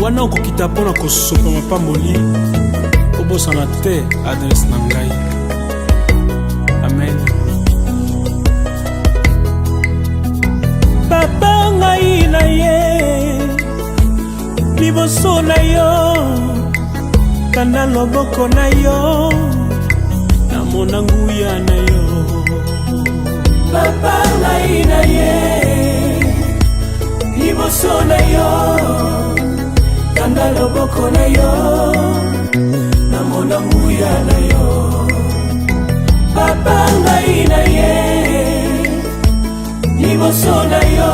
wana okokita mpona kosopa mapamboli kobosana te adresse na ngai. Amen. Papa ngai na ye liboso na yo kanda loboko na yo namona nguya na yo. Papa ngai na ye liboso na yo kanda loboko na yo namona nguya na yo. Papa ngai na ye liboso na yo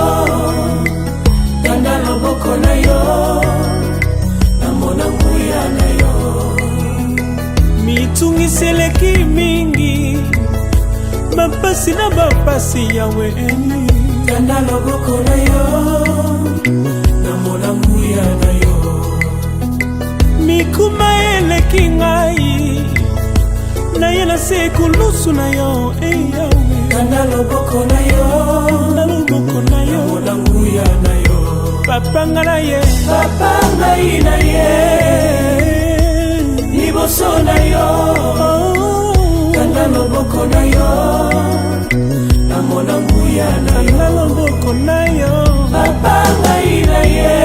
kanda loboko na yo namona nguya na yo. Mitungiseleki mingi bapasi na bapasi yawe kanda loboko na yo namona nguya na yo. Mikuma eleki ngai na yela se kulusu na yo yawe kanda loboko na yo namona nguya na yo. Papa ngai na ye liboso na yo kanda loboko na yo namona nguya na yo. Papa ngai na ye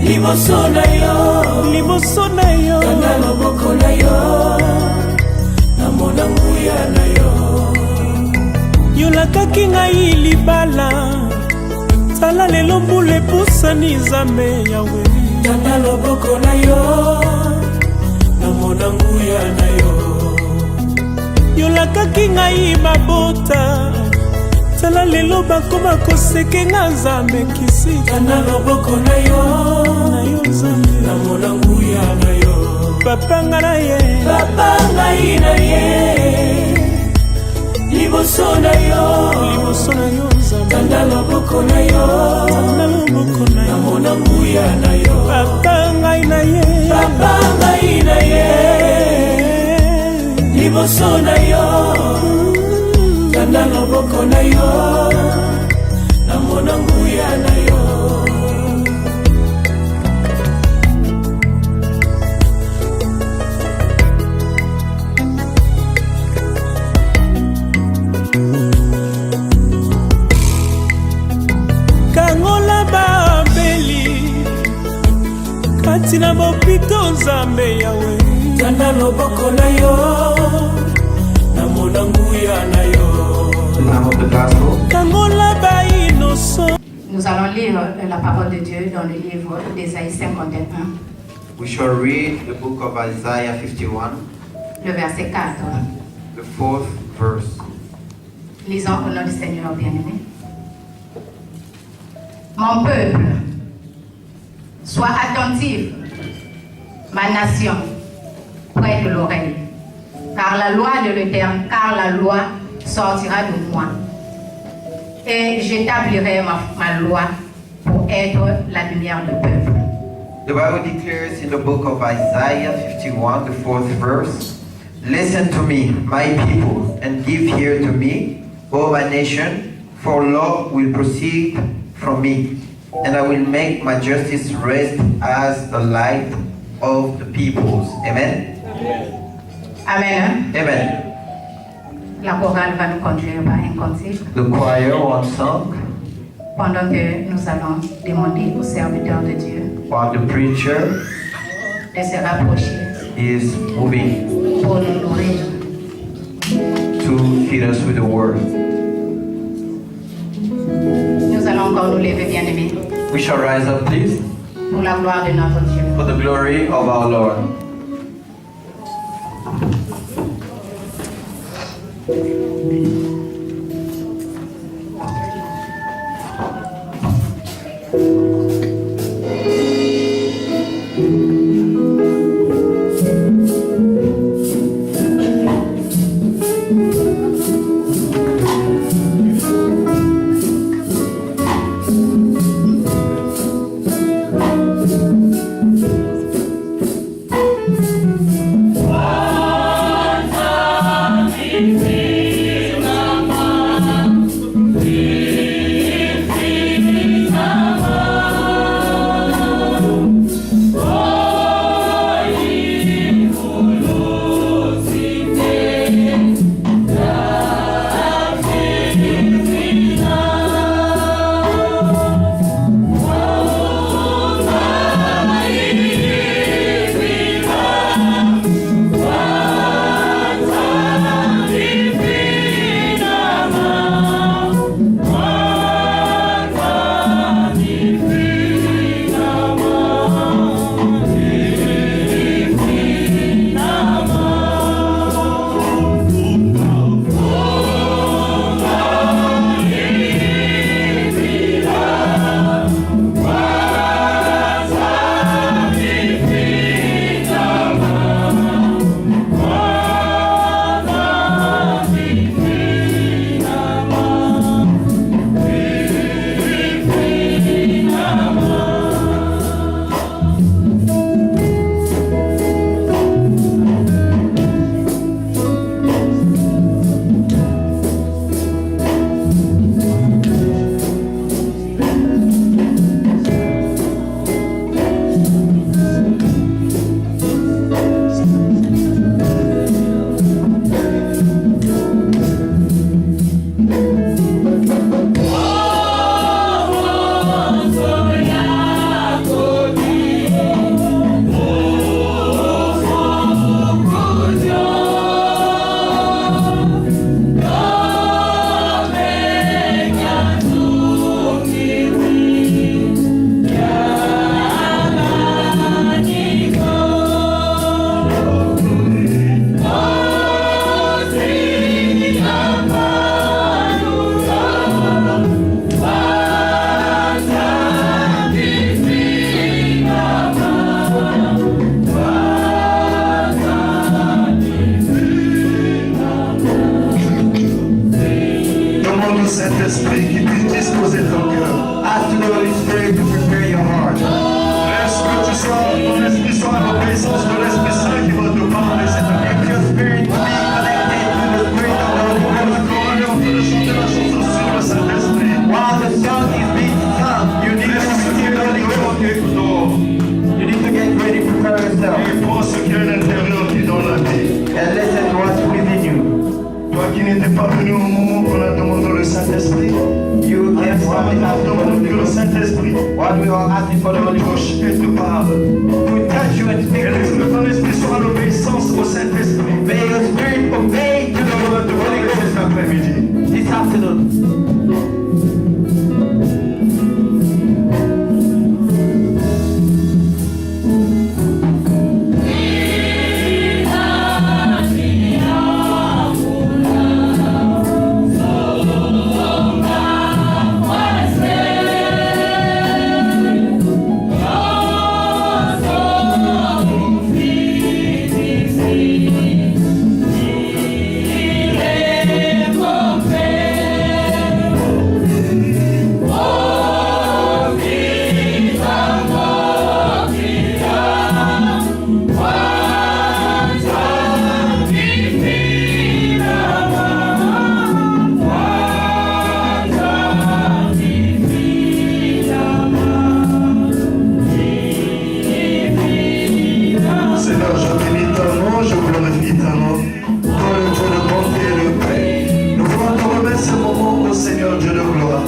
liboso na yo kanda loboko na yo namona nguya na yo. Yolakaki ngai libala tala lelo mbula epusani Nzambe yawe kanda loboko na yo namona nguya na yo. Yolakaki ngai mabota tala lelo bakoma koseke nga Nzambe kisi kanda loboko na yo Nzambe namona nguya na yo. Papa ngai na ye liboso na yo Nzambe kanda loboko na yo namona nguya na yo. Papa ngai na ye liboso na yo kanda loboko na yo namona nguya na yo. Kangola babeli kati na bopito Nzambe yawe kanda loboko na yo namona nguya na yo. Kangola ba innocent. Nous allons lire la parole de Dieu dans le livre d'Ésaïe 51. We shall read the book of Isaiah 51, le verset 4. the 4th verse. Lisons au nom du Seigneur bien-aimé. Mon peuple, sois attentif, ma nation, prête l'oreille, car la loi sortira de moi, et j'établirai ma loi pour être la lumière du peuple. The Bible declares in the book of Isaiah 51, the 4th verse, listen to me, my people, and give ear to me, O my nation, for law will proceed from me, and I will make my justice rest as the light of the peoples. Amen? Amen. Amen. La chorale va nous conduire par un cantique. The choir one song, pendant que nous allons demander au serviteur de Dieu while the preacher de se rapprocher is moving pour nous nourrir. to feed us with the word. Nous allons encore nous lever, bien-aimés, We shall rise up, please, pour la gloire de notre Dieu. for the glory of our Lord. One time in me. we are asking for the Holy Ghost. Et te parle. To touch you and speak Et to laisse you. que ton esprit soit en obéissance au Saint-Esprit. May your spirit obey to the word of the Holy Ghost Cet après-midi. this afternoon. Seigneur, je bénis ton nom, je glorifie ton nom. Toi, le Dieu de bonté et de paix. Nous voulons te remettre ce moment au Seigneur, Dieu de gloire.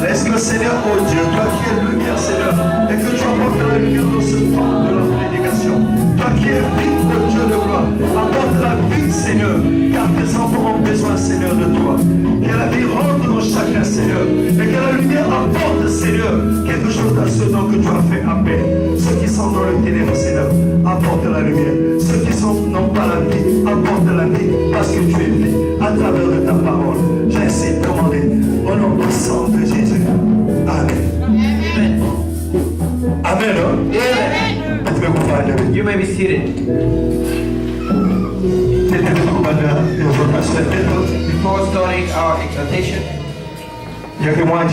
Laisse que Seigneur, oh Dieu, toi qui es lumière, Seigneur, et que tu apportes la lumière dans ce temps de la prédication. Toi qui es vie, oh Dieu de gloire, apporte la vie, Seigneur, car tes enfants ont besoin, Seigneur, de toi. Que la vie rentre dans chacun, Seigneur, et que la lumière apporte, Seigneur, quelque chose à ceux dont que tu as fait appel. Ceux qui sont dans le ténèbre, Seigneur, apporte la lumière. Ceux qui n'ont pas la vie, apporte la vie, parce que tu es vie, à travers de ta parole. J'ai ainsi demandé, au nom du sang de Jésus. Amen. Amen, hein? Amen. Pouvez-vous parler? You may be seated. Before starting our exhortation, there's one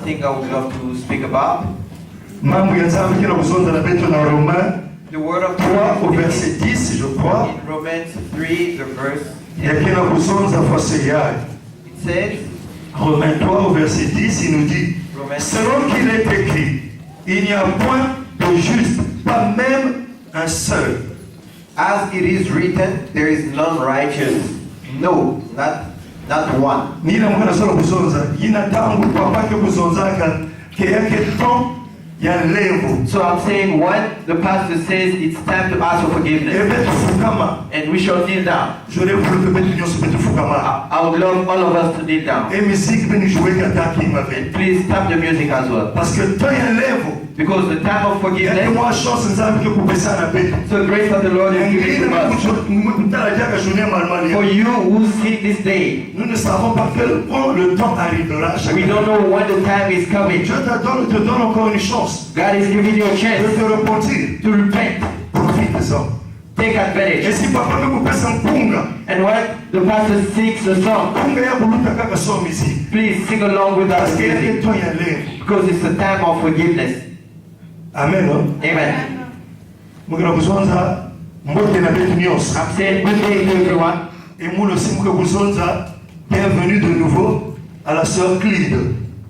thing I would love to speak about. The word of 3 au God verset 10, je crois. in Romans 3, the verse Il y a 10. quelqu'un qui nous a fait It says, Romains 3 au verset 10, il nous dit, Romains selon qu'il est écrit, il n'y a point de juste, pas même un seul. as it is written, there is none righteous. No, not one. Nina mwana solo kuzonza, yina tangu kwa pake kuzonzaka, kiyake ton ya levo. So I'm saying what the pastor says, it's time to ask for forgiveness. Ebe tufukama, And we shall kneel down. jole vulu kebetu nyosu betufukama. I would love all of us to kneel down. E musique beni jouer kataki mave. Please stop the music as well. Parce que ton ya levo, Because the time of yake forgiveness, mwa chance nzambi ke kupesa na betu. so grace of the Lord is given to us. For you who see this day, Nous ne savons pas quand le temps arrivera. we don't know when the time is coming. Dieu te donne encore une chance God is giving you a de chance te repentir. to repent. Profite-en. Take Et advantage. si papa me kupesa mpunga, And when the pastor sings a song, mpunga ya kuluta kaka so musique. please sing along with Parce us qu'il y a music, des temps ya leo. because it's the time of forgiveness. Amen. Amen. Mukina kuzonza mbote na betu nyonso. I'm saying good day to everyone. Et moi aussi muke kuzonza bienvenue de nouveau à la sœur Clide.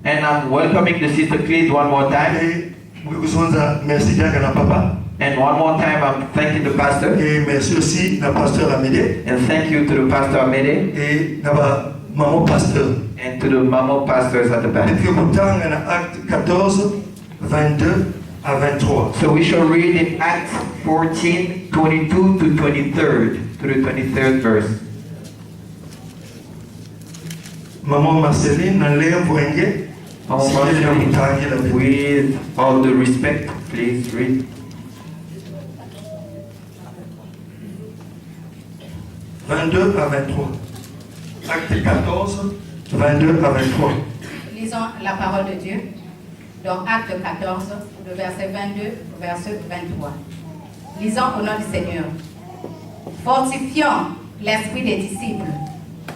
And I'm welcoming the sister Cleet one more time. Et muke kuzonza merci diaka na papa. And one more time, I'm thanking the pastor. Et merci aussi na pasteur Amédée. And thank you to the pastor Amede Et na ba maman pasteur. and to the mama pastors at the back. Depuis kutanga na acte 14, 22 à 23. So we shall read in Acts 14, 22 to 23rd, to the 23rd verse. Maman Marceline na leo Wenge. Mama Si elle a Marceline, mutanga la Bible. with all the respect, please read. 22 à 23. Acte 14, 22 à 23. Lisons la parole de Dieu dans Acte 14, le verset 22 au verset 23. Lisons au nom du Seigneur. Fortifiant l'esprit des disciples,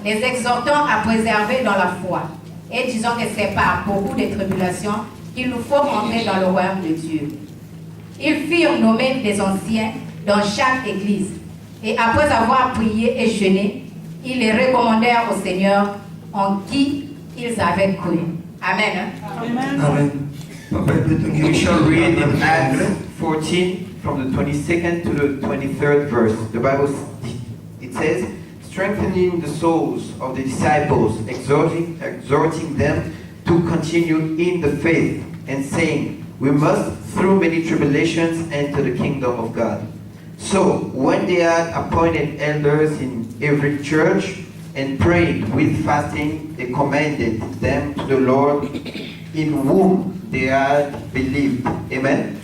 les exhortant à préserver dans la foi, et disons que c'est par beaucoup de tribulations qu'il nous faut entrer dans le royaume de Dieu. Ils firent nommer des anciens dans chaque église, et après avoir prié et jeûné, ils les recommandèrent au Seigneur en qui ils avaient cru. Amen. Amen. Papa, We shall read in Acts 14 from the 22nd to the 23rd verse. The Bible, it says, strengthening the souls of the disciples, exhorting them to continue in the faith and saying, we must through many tribulations enter the kingdom of God. So when they had appointed elders in every church and prayed with fasting, they commended them to the Lord in whom they had believed. Amen.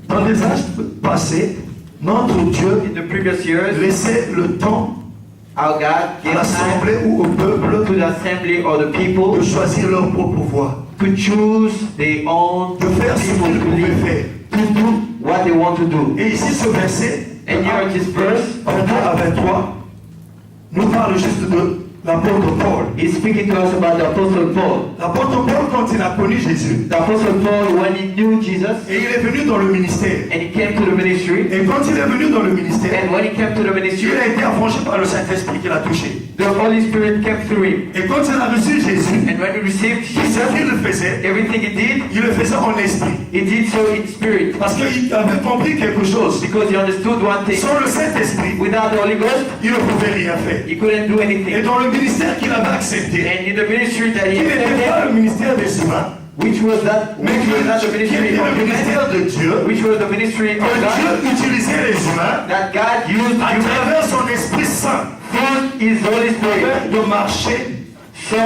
Dans les âges passés, notre Dieu In the previous years, laissait le temps our God à gave l'assemblée time ou au peuple to the assembly or the people de choisir leur propre voie, to choose their own de faire ce people qu'ils to pouvaient lead, faire. to do what they want to do. Et ici, ce verset, And here in this verse, 22 à 23, nous parle juste de l'apôtre Paul. he's speaking to us about the Apostle Paul. L'apôtre Paul, quand il a connu Jésus, The Apostle Paul, when he knew Jesus, et il est venu dans le ministère. and he came to the ministry, Et quand il est venu dans le ministère, and when he came to the ministry, il a été affranchi par le Saint-Esprit qui l'a touché. the Holy Spirit came through him. Et quand il a reçu Jésus, And when he received tout ce Jesus, qu'il faisait, everything he did, il le faisait en esprit. he did so in spirit. Parce qu'il avait compris quelque chose. Because he understood one thing. Sans le Saint-Esprit, Without the Holy Ghost, il ne pouvait rien faire. he couldn't do Et anything. dans le ministère qu'il avait accepté, And in the ministry that he qui n'était pas accepted, le ministère des humains, which was not the mais qui ministry était of le humanity, ministère de Dieu, which was the ministry que of God, Dieu utilisait les humains that God used à human travers son Esprit Saint through his Holy Spirit. de marcher So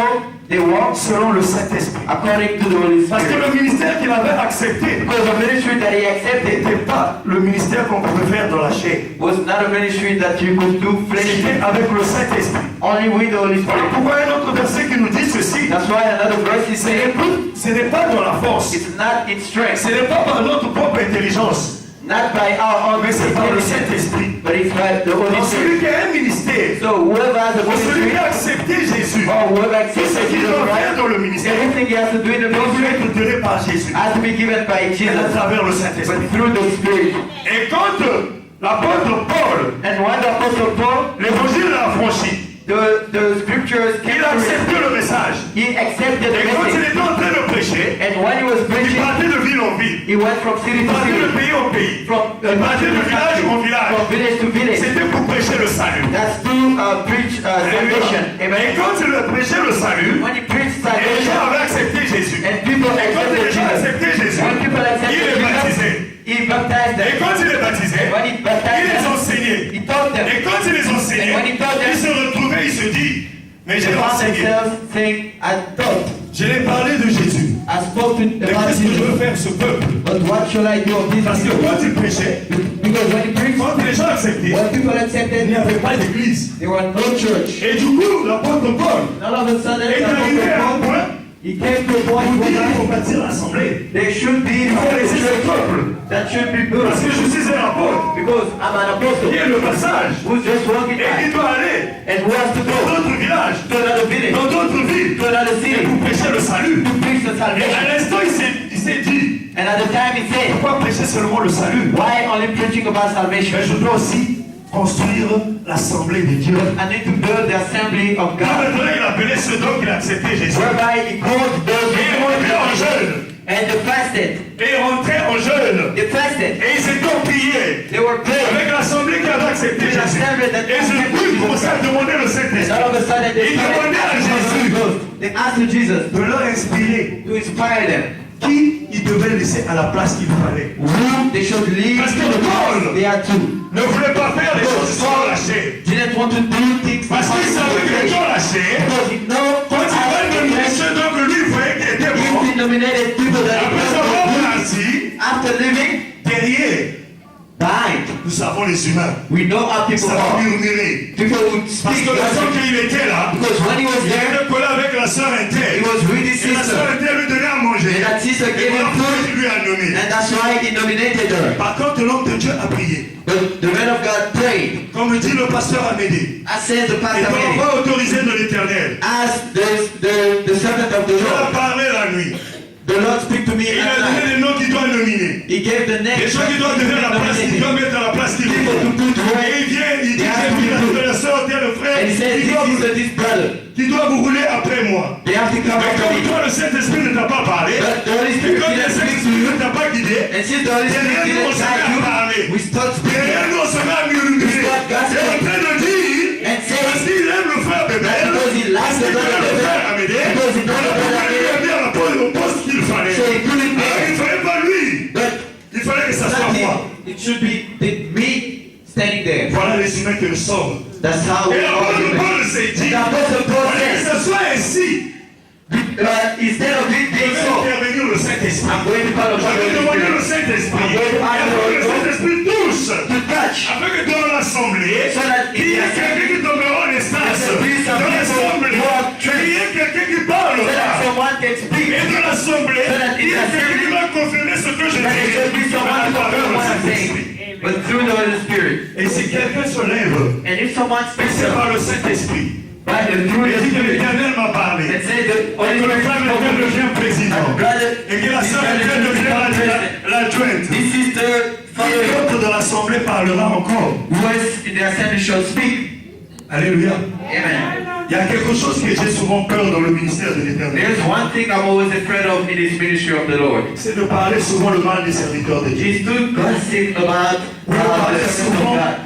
they walked selon le Saint-Esprit. according to the Holy Parce que Spirit. le ministère qu'il avait accepté Because the ministry that he accepted n'était pas le ministère qu'on pouvait faire dans la chair. was not a ministry that you could do fleshly, C'était avec le Saint-Esprit. only with the Holy Voilà Spirit. pourquoi un autre verset qui nous dit ceci. That's why another verse is saying, Ce n'est pas dans la force. it's not in strength, Ce n'est pas par notre propre intelligence. not by our own Mais c'est par le intelligence, Saint-Esprit. but it's by the Holy Dans celui Spirit. qui a un ministère, So whoever has a dans celui ministry, qui a accepté Jésus, or whoever tout ce accepts qu'il Jesus doit faire Christ, dans le ministère everything he has to do in the doit lui ministry être donné par Jésus. has to be given by Et à Jesus, travers le but Saint-Esprit. through the Spirit. Et quand l'apôtre Paul, And when the Apostle Paul, l'évangile l'a affranchi, the scriptures came il a to him, accepté le message. he accepted the Et quand il message. était en train de prêcher, And when he was il preaching, partait de ville en ville. he went from city Il to partait de city, pays en pays. from Il partait de village en village. from village to village. C'était pour prêcher le salut. That's to preach salvation. Et Amen. quand il a prêché le salut, When he preached et les gens salvation, avaient accepté Jésus. and people Et quand les accepted gens Jesus, acceptaient Jésus, when people il accepted les Jesus, baptisait. he baptized Et them. quand il les baptisait, When he il baptized les them, enseignait. he taught them. Et quand il les enseignait, And when he taught them, il se retrouvait, il se dit, mais They j'ai found enseigné. themselves saying, I thought, Je l'ai parlé de Jésus. I spoke to Mais about qu'est-ce que je veux Jesus, faire ce peuple? but what shall I do of this Parce que people? quand il prêchait, Because when he preached, quand les gens acceptaient, when people il n'y accepted, avait pas d'église. there was no church. Et du coup, l'apôtre Paul All of a sudden, est arrivé à un point he came to a point où il where faut bâtir l'assemblée. there should be Il faut a laisser le church peuple. that should be built. Parce que je suis un apôtre. Because I'm an Il apostle y a le passage. who's just walking Et il by doit aller and who has to dans go d'autres villages, to another village, dans d'autres villes, to another et city, pour prêcher le salut. to preach the Et à salvation. l'instant, il s'est dit, And at the time he said, pourquoi prêcher seulement le salut? why only preaching about salvation? Mais je dois aussi construire l'assemblée de Dieu. I need to build the assembly of Là, God, maintenant, il appelait ceux donc qu'il a accepté Jésus. whereby he called those Et ils who rentraient en jeûne. and they fasted. Et ils rentraient en jeûne. They fasted. Et ils s'étaient priés They were praying. avec l'assemblée qui avait accepté With the Jésus. assembly that Et ce coup, ils commençaient à demander le And Saint-Esprit. all of a sudden they Ils demandaient à Jésus They asked Jesus de leur inspirer to inspire them. qui ils devaient laisser à la place qu'il fallait. Who they should lead Parce que to the Paul place they had to. ne voulait pas faire les choses selon la chair. Didn't want to do things Parce qu'il savait que dans la chair, because he know quand il va nominer ceux donc lui il voyait qu'il était bon. he nominated people that Après he avoir loved. assis, After living, derrière, died. nous savons les humains. We know how people Ça va are. murmurer. People would Parce speak que la sœur gossip. qu'il était là, Because when he was il there, était collé avec la sœur he interne. was with his Et la sœur sister. interne lui donnait à manger. And that sister Et gave voilà him pourquoi food. il lui a nommé. And that's why he nominated her. Par contre, l'homme de Dieu a prié. But the man of God prayed. Comme dit le pasteur Amédée. I said the Et pastor par Mary, voie autorisée de l'Éternel. as the servant of the Dieu a Lord. parlé la nuit. The Lord speak to me Et il a at donné night. les noms qu'il doit nominer. He gave the name. Les gens qui doivent devenir à la place, qu'il doit mettre à la place qu'il People faut. to put Et where il vient, il dit, they have j'ai vu to la sœur, le frère, And he said, this brother. qui doit vous rouler après moi. They have to come Mais after comme me. toi, le Saint-Esprit ne t'a pas parlé, But the Holy et Spirit comme le didn't speak to Saint-Esprit you. ne t'a pas guidé, And since the Holy Spirit derrière nous, on didn't se met à guide parler. you, we start speaking. Derrière nous, on se met à murmurer. We start gossiping. Et en train de dire, And saying, parce qu'il aime le frère Bébel, because he likes parce the qu'il brother aime le frère Bébel, Amédée, because he knows the brother alors, it should be me standing there. Voilà les humains que nous sommes. That's how we Et are. l'apôtre Paul s'est dit, L'apôtre Paul que said, ce soit ainsi, instead of it je being vais so, intervenir le Saint-Esprit. I'm going to call Je upon vais the demander Holy le Spirit Saint-Esprit. I'm going to ask the Holy Le Ghost Saint-Esprit touche. to touch. Afin que dans l'assemblée, So that il y ait in the quelqu'un qui tombera en espace. There will be some Dans people l'assemblée, who are il y ait quelqu'un qui parle. So that someone can speak. Et dans l'assemblée, So that il y in a the quelqu'un qui va confirmer ce que je That it should be dis. someone to confirm what I'm saying, but through the Holy Spirit. Et si quelqu'un se lève, And if someone speaks c'est up, par le Saint-Esprit. by the through Il the dit que Spirit, l'Éternel m'a parlé. and say the Et Holy que le Spirit frère spoke Étienne to me. devient président. Brother, Et que la sœur Étienne devient l'adjointe. this sister Et following l'autre de l'assemblée parlera encore. who is in the assembly shall speak. Alléluia. Amen. Il y a quelque chose que j'ai souvent peur dans le ministère de l'Éternel. There's one thing I'm always afraid of in this ministry of the Lord. C'est de parler souvent le mal des serviteurs de Dieu. Is to gossip about On parle the servants of souvent God.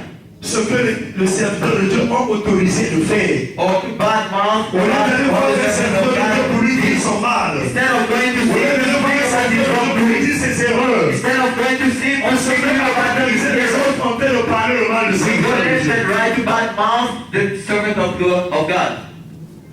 ce que les serviteurs de Dieu ont autorisé de faire. Or bad mouth, Au lieu d'aller voir or les the serviteurs de servants of Dieu pour lui God. dire son mal. Instead of going to Au lieu see d'aller voir les what is serviteurs de Dieu wrong, pour lui dire ses erreurs. instead of going to see On se met à vandaliser les autres en train de parler le mal de we go serviteurs de ahead Dieu. and try to bad mouth the servant of God.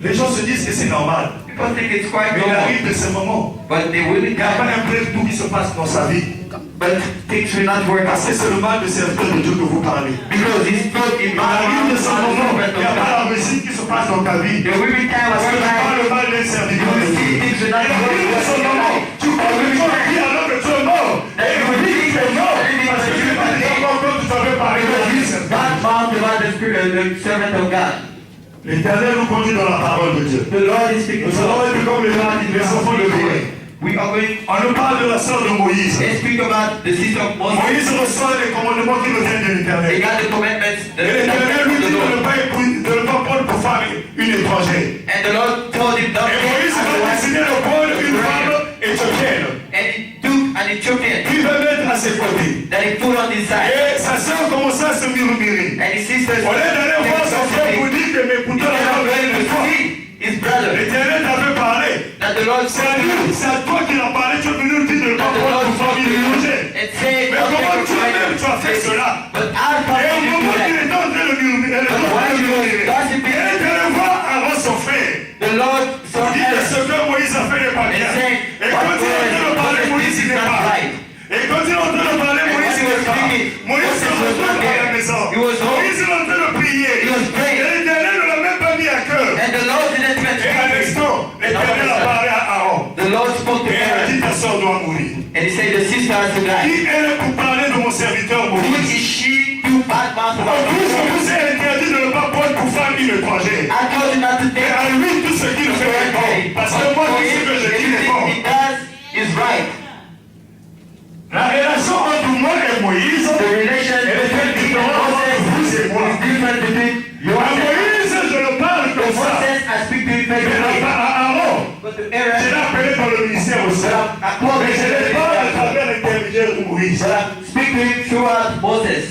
Les gens se disent que c'est normal. People think it's quite Mais il normal, arrive de ces moments. but they will Il n'y a pas come. un vrai tout qui se passe dans sa vie. But things will not work Parce que out. c'est le mal de serviteur de Dieu que vous parlez. Because he spoke in Il arrive de bad ce mouth moment, the il n'y a servant of pas God. la réussite qui se passe dans ta vie. There will be times Parce que tu whereby parles le mal d'un serviteur de Dieu. things will Il not work arrive de ce out in your moment, life. tu parles de toi qui alors que tu es mort. Et il dit que tu es mort. Parce que tu n'es pas dit encore que tu savais parler de la vie. Bad mouth about the servant of God. L'Éternel nous conduit dans la parole de Dieu. The Lord is speaking Nous to allons us. être comme les enfants de Dieu. We are going. On nous parle de la sœur de Moïse. Let's speak about the sister of Moses. Moïse reçoit les commandements qui nous viennent de They l'Éternel. got the commandments. Et l'Éternel lui dit de ne pas prendre pour femme une étrangère. And the Lord told him not Et Moïse va décider de prendre une femme éthiopienne. And he took an Ethiopian Qui va mettre à ses côtés. that he put on his side. Et sa sœur commença à se murmurer. And his sisters Au lieu d'aller voir son frère pour dire que mes Instead couteaux of n'ont going pas to toi. see his brother, L'Éternel t'avait parlé. that the Lord C'est à said lui, c'est à toi qu'il a parlé. Tu es venu lui dire de ne pas that the prendre Lord pour femme spoke to you étrangère. and said, Mais comment toi-même tu as fait cela? but I Et found au you moment do qu'il that. est en train de murmurer, elle est en train de murmurer. Et elle est allée voir avant son frère. The Lord saw Il dit que ce Aaron que Moïse a fait n'est pas bien. and said, Et quand il est en train de parler, Moïse il n'est pas. Et quand il est en train de parler, Moïse il n'est pas. Moïse est retourné à la maison. Moïse est en train de prier. Et l'Éternel ne l'a même pas mis à cœur. and the Lord didn't even Et à l'instant, l'Éternel a parlé à Aaron. The Lord spoke to Et elle a Aaron dit ta soeur doit mourir. and he said, the sister has to die. Qui est pour parler de mon serviteur Who Moïse? is she to bad mouth En about plus, je me? vous ai interdit de ne pas prendre pour femme une étrangère. I told you not to Et take à lui, tout ce qu'il fait est bon. Parce que moi, tout ce que je dis est bon. he does is right. La relation entre moi et Moïse, The relation elle est très between différente entre vous Moses et moi. is different between you À and Moïse, je le parle To comme ça. Moses, I speak to you Mais personally. pas à Aaron. But to Je l'ai Aaron, appelé dans le ministère aussi. Mais je l'ai pas à travers l'intermédiaire de Moïse. speak to him throughout Moses.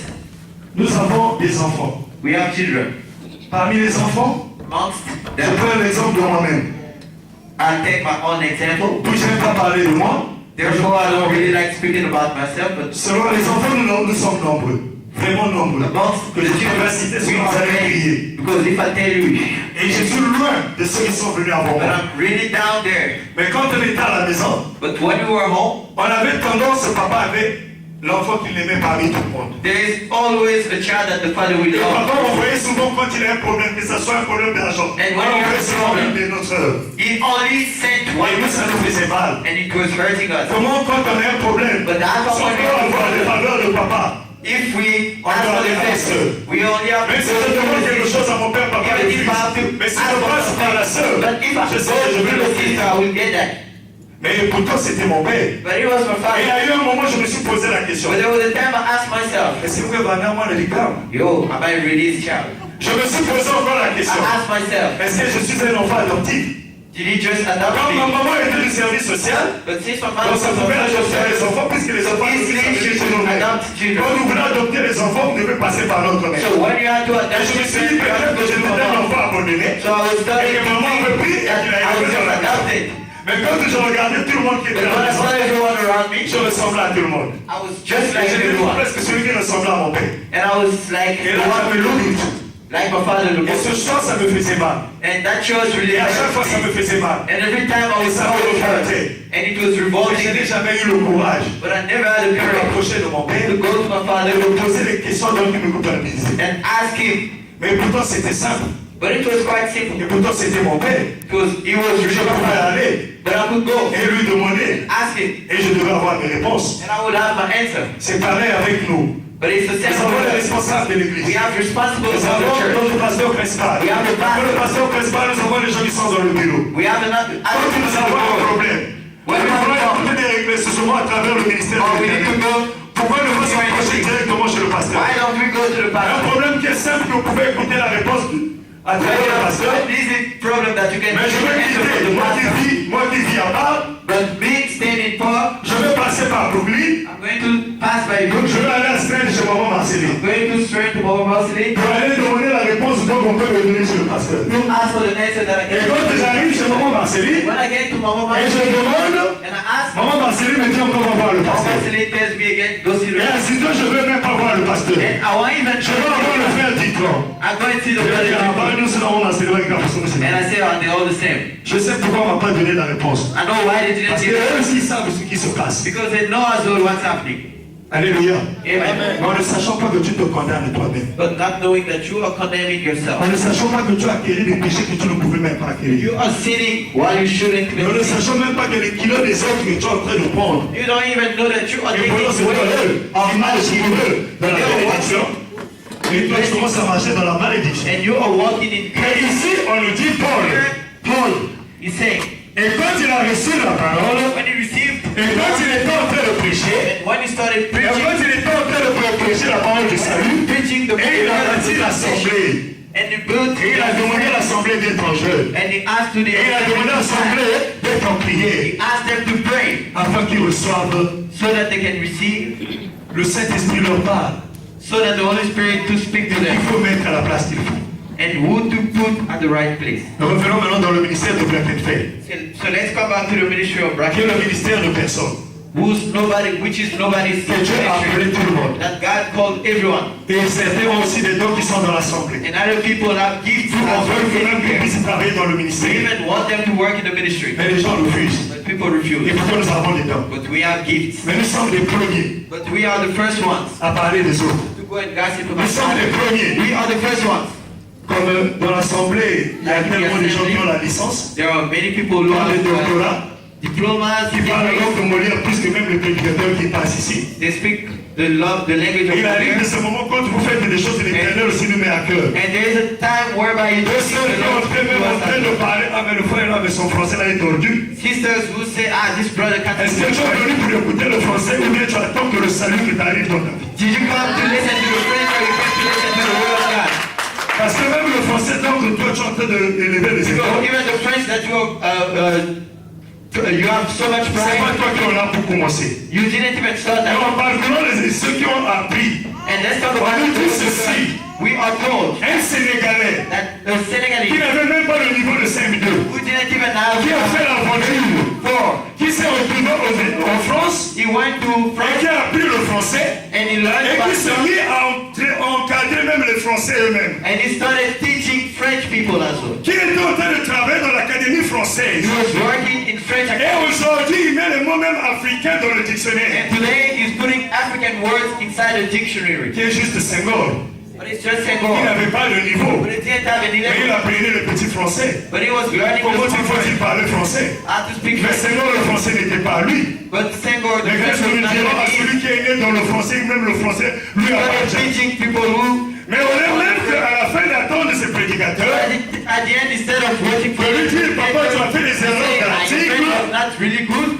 Nous avons des enfants. We have children. Parmi les enfants, Amongst je them, prends l'exemple de moi-même. I'll take my own example. Puis je n'aime pas parler de moi. Therefore, I don't really like speaking about myself, but Selon les enfants, nous sommes nombreux. Vraiment nombreux. amongst Que les children va citer ce que vous allez prier. because if I tell you, Et je suis loin de ceux qui sont venus avant but moi. I'm really down there. Mais quand on était à la maison, But when we were home, on avait tendance, papa avait l'enfant qu'il aimait parmi tout le monde. there is always a child that the father will Et love. papa, on voyait souvent quand il a un problème, que ce soit un problème d'argent. And when On you voyait have a souvent problem, une de notre œuvre. He only sent Et one nous, ça nous faisait mal. and it was hurting us. Comment quand on a un problème, But that's si on what peut avoir les faveurs de papa. if we On ask doit for aller the à la best, sœur. we only have Mais to si je demande quelque chose à mon père, papa, Even le if I have to fils. Mais si ask je for passe par la sœur, But if I je sais que je go vais to le the faire. sister, I will get that. Mais pourtant, c'était mon père. But it was my Et il y father. a eu un moment, je me suis posé la question. But there was a time I asked myself, Est-ce que Vanna, moi, le réclame? yo, am I really his child? Je me suis posé encore la I question. asked myself, Est-ce que je suis un enfant adoptif? did he just adopt Quand ma me? maman était du service social, But since my donc mother ça was pouvait a adopter les social, enfants, puisque les enfants easily sont she chez could nous. adopt Quand children. vous voulez adopter les enfants, vous devez passer par notre mère. So when you had to Et adopt je me suis children, dit you have peut-être to que go j'étais to my un mom. enfant abandonné. So I was starting Et to que maman me think prie et that qu'il a I was élevé just la adopted. Mais quand je regardais tout le monde qui But était à when la I maison, saw everyone around me, je ressemblais à tout le monde. I was just like J'étais everyone. presque celui qui ressemblait à mon père. And I was like Et the là, one j'avais le doute. like my father looked. Et ce choix, ça me faisait mal. And that chose really Et à chaque fois, ça me hurt me. faisait mal. And every time I was Ça me so hurt. revoltait. And it was Et je revolting. n'ai jamais eu le courage But I never had the de me courage rapprocher de mon père, to go to my father de me poser des questions dont il me culpabilisait. and ask him. Mais pourtant, c'était simple. But it was quite simple. Et pourtant, c'était mon père. Because he was Je really pouvais bad. aller But I could go et lui demander. ask him. Et je devais avoir mes réponses. And I would have my answer. C'est pareil avec nous. But it's the Nous same avons les way. responsables de We l'église. have responsibles Nous of avons the church. notre pasteur principal. We have the pastor. Après le pasteur principal, nous avons les gens qui sont dans le bureau. We have another. Quand nous avons un problème, When we nous have devons a problem, écouter des règles ce soir à travers le ministère oh, de we need to l'Intérieur. go. Pourquoi ne pas s'approcher directement chez le pasteur? Why don't we go to the Un pastor? problème qui est simple, que vous pouvez écouter la réponse à travers le pasteur. This is a problem that you can Mais je vais answer quitter, from the pastor. moi qui vis à Bâle, But me standing for, je vais passer par Brooklyn, I'm going to pass by donc je Brooklyn. vais aller à Spain chez maman Marceline. I'm going to straight to Bobo Marcelli Pour aller demander la réponse dont on peut me donner chez le pasteur. to ask for the answer that I Et can. quand j'arrive chez maman Marceline, When I get to Bobo et je Marcelli demande, and I ask, maman Marceline me dit encore on va voir le Bobo pasteur. Marcelli tells me again, go see the Et aussitôt je ne veux même pas voir le pasteur. And I won't even Je veux avoir le frère Ditron. I'm going to see the Je vais dire, ah, bah, brother. nous sommes maman Marceline, avec la personne aussi. And I say, are they all the same? Je sais pourquoi on ne m'a pas donné la réponse. I know why they didn't Parce give qu'eux it. aussi savent ce qui se passe. Because they know as well what's happening. Alléluia. Amen. Mais en ne sachant pas que tu te condamnes toi-même. But not knowing that you are condemning En yourself. ne sachant pas que tu as acquéri des péchés que tu ne pouvais même pas acquérir. You are sinning while you shouldn't Et en ne be sinning. sachant même pas que les kilos des autres que tu es en train de prendre, You don't even know that you are et taking pendant ce temps, away eux, ils marchent pour eux dans la bénédiction. Et toi, tu commences à marcher dans la malédiction. and you are walking in Et grace. ici, on nous dit Paul. He's saying, Et quand il a reçu la parole, when he received, et quand il était en train de prêcher, and when he started et quand preaching, il était en train de prêcher la parole du salut, preaching the et il a bâti l'assemblée, and he built, et il a demandé à l'assemblée d'être en jeûne, and he asked to the et il a demandé à l'assemblée d'être en prière, he asked them to pray afin qu'ils reçoivent so that they can receive, le Saint-Esprit leur parle. so that the Holy Spirit to speak to Il them, faut mettre à la place qu'il faut. and who to put at the right place. Nous revenons maintenant dans le ministère de plein fait, So let's come back to the ministry of qui est bracket, le ministère de personne. which is nobody's Que Dieu a appelé ministry, tout le monde. that God called everyone, Et certains ont aussi des dons qui sont dans l'assemblée. and other people have gifts On as veut well même qu'ils in here. puissent travailler dans le We ministère. even want them to work in the ministry, Mais les gens refusent. but people Et refuse. pourtant nous avons des dons. But we have gifts. Mais nous sommes les premiers But we are the first ones à parler des autres. to go and gossip Nous about sommes les others. premiers. We are the first ones. Comme dans l'assemblée, il y a tellement de gens qui ont la licence, There are many people qui who ont have le doctorat, diplomas, qui parlent la degrees. langue de Molière plus que même les prédicateurs qui passent ici. They speak the language of Et il arrive de Molière. ce moment quand vous faites des choses de l'Éternel aussi nous met à cœur. And there is a time whereby you Deux just sœurs qui ont même en train de parler, ah mais le frère là, mais son français là est tordu. sisters who say, this brother can't Est-ce que tu es venu pour écouter le français ou bien tu attends que le salut qui t'arrive dans ta vie? Did you come to listen to the French or you came to listen to the word of God? Parce que même le français, tant que toi tu es en train d'élever les So efforts, even the French that you have so much c'est pas pride, toi qui en as pour commencer. you didn't even start Et that. on parle de ceux qui ont appris. And let's talk On about nous dit the ceci, We are told un Sénégalais that the qui Senegalese n'avait même pas le niveau de CM2, who didn't even have qui a fait l'aventure, four, qui s'est retrouvé en France, he went to et France qui a appris le français, and he learned et qui s'est Pastor, mis à encadrer même les Français eux-mêmes. and he started teaching French people as well. Qui était en train de travailler dans l'Académie française. He was working in French Et academy. aujourd'hui, il met les mots même africains dans le dictionnaire. And today he's putting African words inside a dictionary. Qui est juste Senghor. But it's just Il Senghor. n'avait pas le niveau. But he didn't have any Mais il level. apprenait le petit français. But he was learning Comment the faut-il parler français? how to speak Mais French. Senghor, le français n'était pas à lui. But Senghor, the Mais French qu'est-ce que was nous not dirons à even celui qui est né dans le français, même le français, lui started appartient. teaching people who Mais on est même qu'à la fin d'attendre ces prédicateurs, at the end, instead of waiting for de lui dire, papa, tu as fait des say, erreurs your French d'articles, was not really good.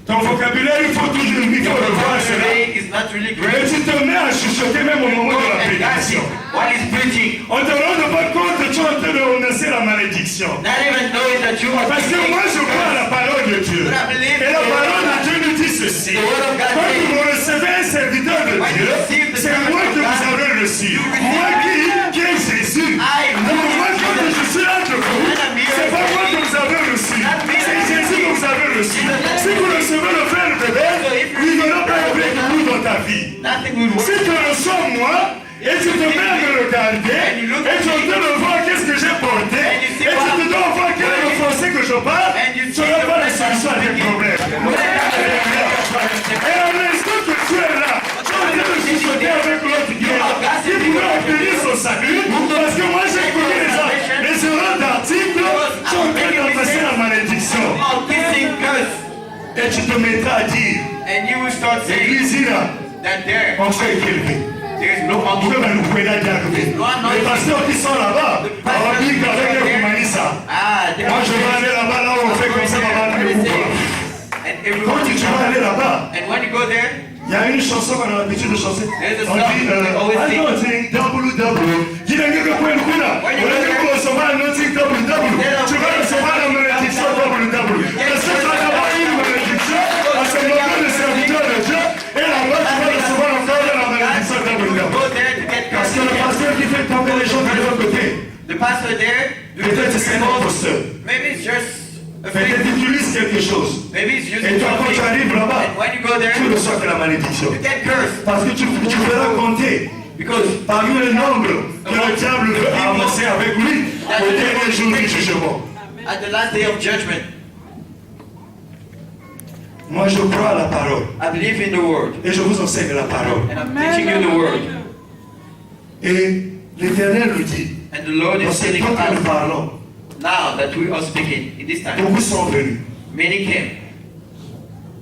ton vocabulaire, il faut toujours, il faut le voir cela. Vocabulary is not really Et great. tu te mets à chuchoter même au moment de la And that's it. prédication. While he's preaching, On te rend pas compte que tu es en train de renoncer la malédiction. not even knowing that you are Parce que moi, je crois à la parole de Dieu. But I believe Et la parole de Dieu nous dit ceci. the word of God Quand says, vous recevez un serviteur de Dieu, c'est moi que vous avez reçu. Moi qui est Jésus. Pour moi, quand je suis entre vous, c'est pas moi que vous avez reçu. C'est Jésus que vous avez reçu. Si vous recevez le frère de Bébé, nothing will Si work. tu reçois moi, et tu te mets à me regarder, et tu entends voir qu'est-ce que j'ai porté, et tu te dois voir quel est le français que je parle, tu n'auras pas la solution à tes problèmes. Et en l'instant que tu es là, tu es en train de chuchoter avec l'autre qui est là, qui pourrait obtenir son salut, parce que moi j'ai connu les erreurs d'articles, tu es en train d'embrasser la malédiction. Et tu te mettras à dire, And you will start saying l'église là, that there on s'est élevé. is no Vous pouvez unction. nous pouvez arriver. Les pasteurs qui sont là-bas, on va dire qu'avec eux, vous maniez ça. Moi, je vais aller là-bas, là où on fait comme ça, on va aller vous voir. Quand tu vas aller là-bas, And when you go there, il y a une chanson qu'on a l'habitude de chanter. On dit, dis le gars que vous pouvez là. On a dit qu'on recevoir un outil double. Tu vas recevoir la malédiction double. Parce que tu vas avoir une malédiction à ce moment de serviteur de Dieu. Et là-bas, tu vas recevoir encore la malédiction double. go there to get Parce que le pasteur qui fait tomber les gens de l'autre côté, the pastor there. peut-être c'est un imposteur. Maybe it's just a Peut-être fake. il utilise quelque chose. Maybe it's Et using toi, quand tu something. arrives là-bas, And when you go there, tu reçois que la malédiction. you get cursed Parce que tu verras compter because parmi le nombre que le diable veut avancer avec lui au dernier jour du jugement. at the last day of judgment, Moi, je crois à la parole I believe in the word, et je vous enseigne la parole. and I'm teaching you the word. Et l'Éternel nous dit, And the Lord is lorsque telling quand nous us parlons, now that we are speaking in this time. beaucoup sont venus. Many came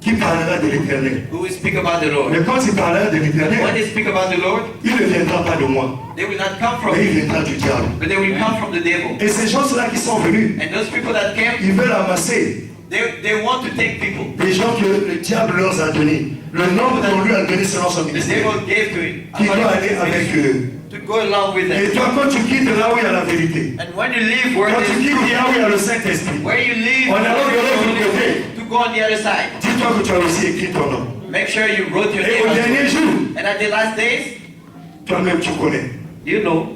Qui parlera de l'Éternel? who will speak about the Lord. Mais quand il parlera de When l'Éternel, they speak about the Lord, il ne viendra pas de moi, they will not come from mais il me, viendra du diable. but they will come from the devil. Et ces gens-là qui sont venus, And those people that came, ils veulent amasser they want to take people. les gens que le diable leur a donné, le nombre qu'on lui a donné selon son The ministère, devil gave to him qui doit aller avec eux. to go along with Et them. toi, quand tu quittes là où il y a la vérité, And when you leave where quand tu there's quittes truth, là où il y a le Saint-Esprit, where you leave on a l'autre de l'autre côté, to go on the other side, dis-toi que tu as aussi écrit ton nom. make sure you wrote your Et au name. dernier on it. jour, And at the last days, toi-même tu connais. you know,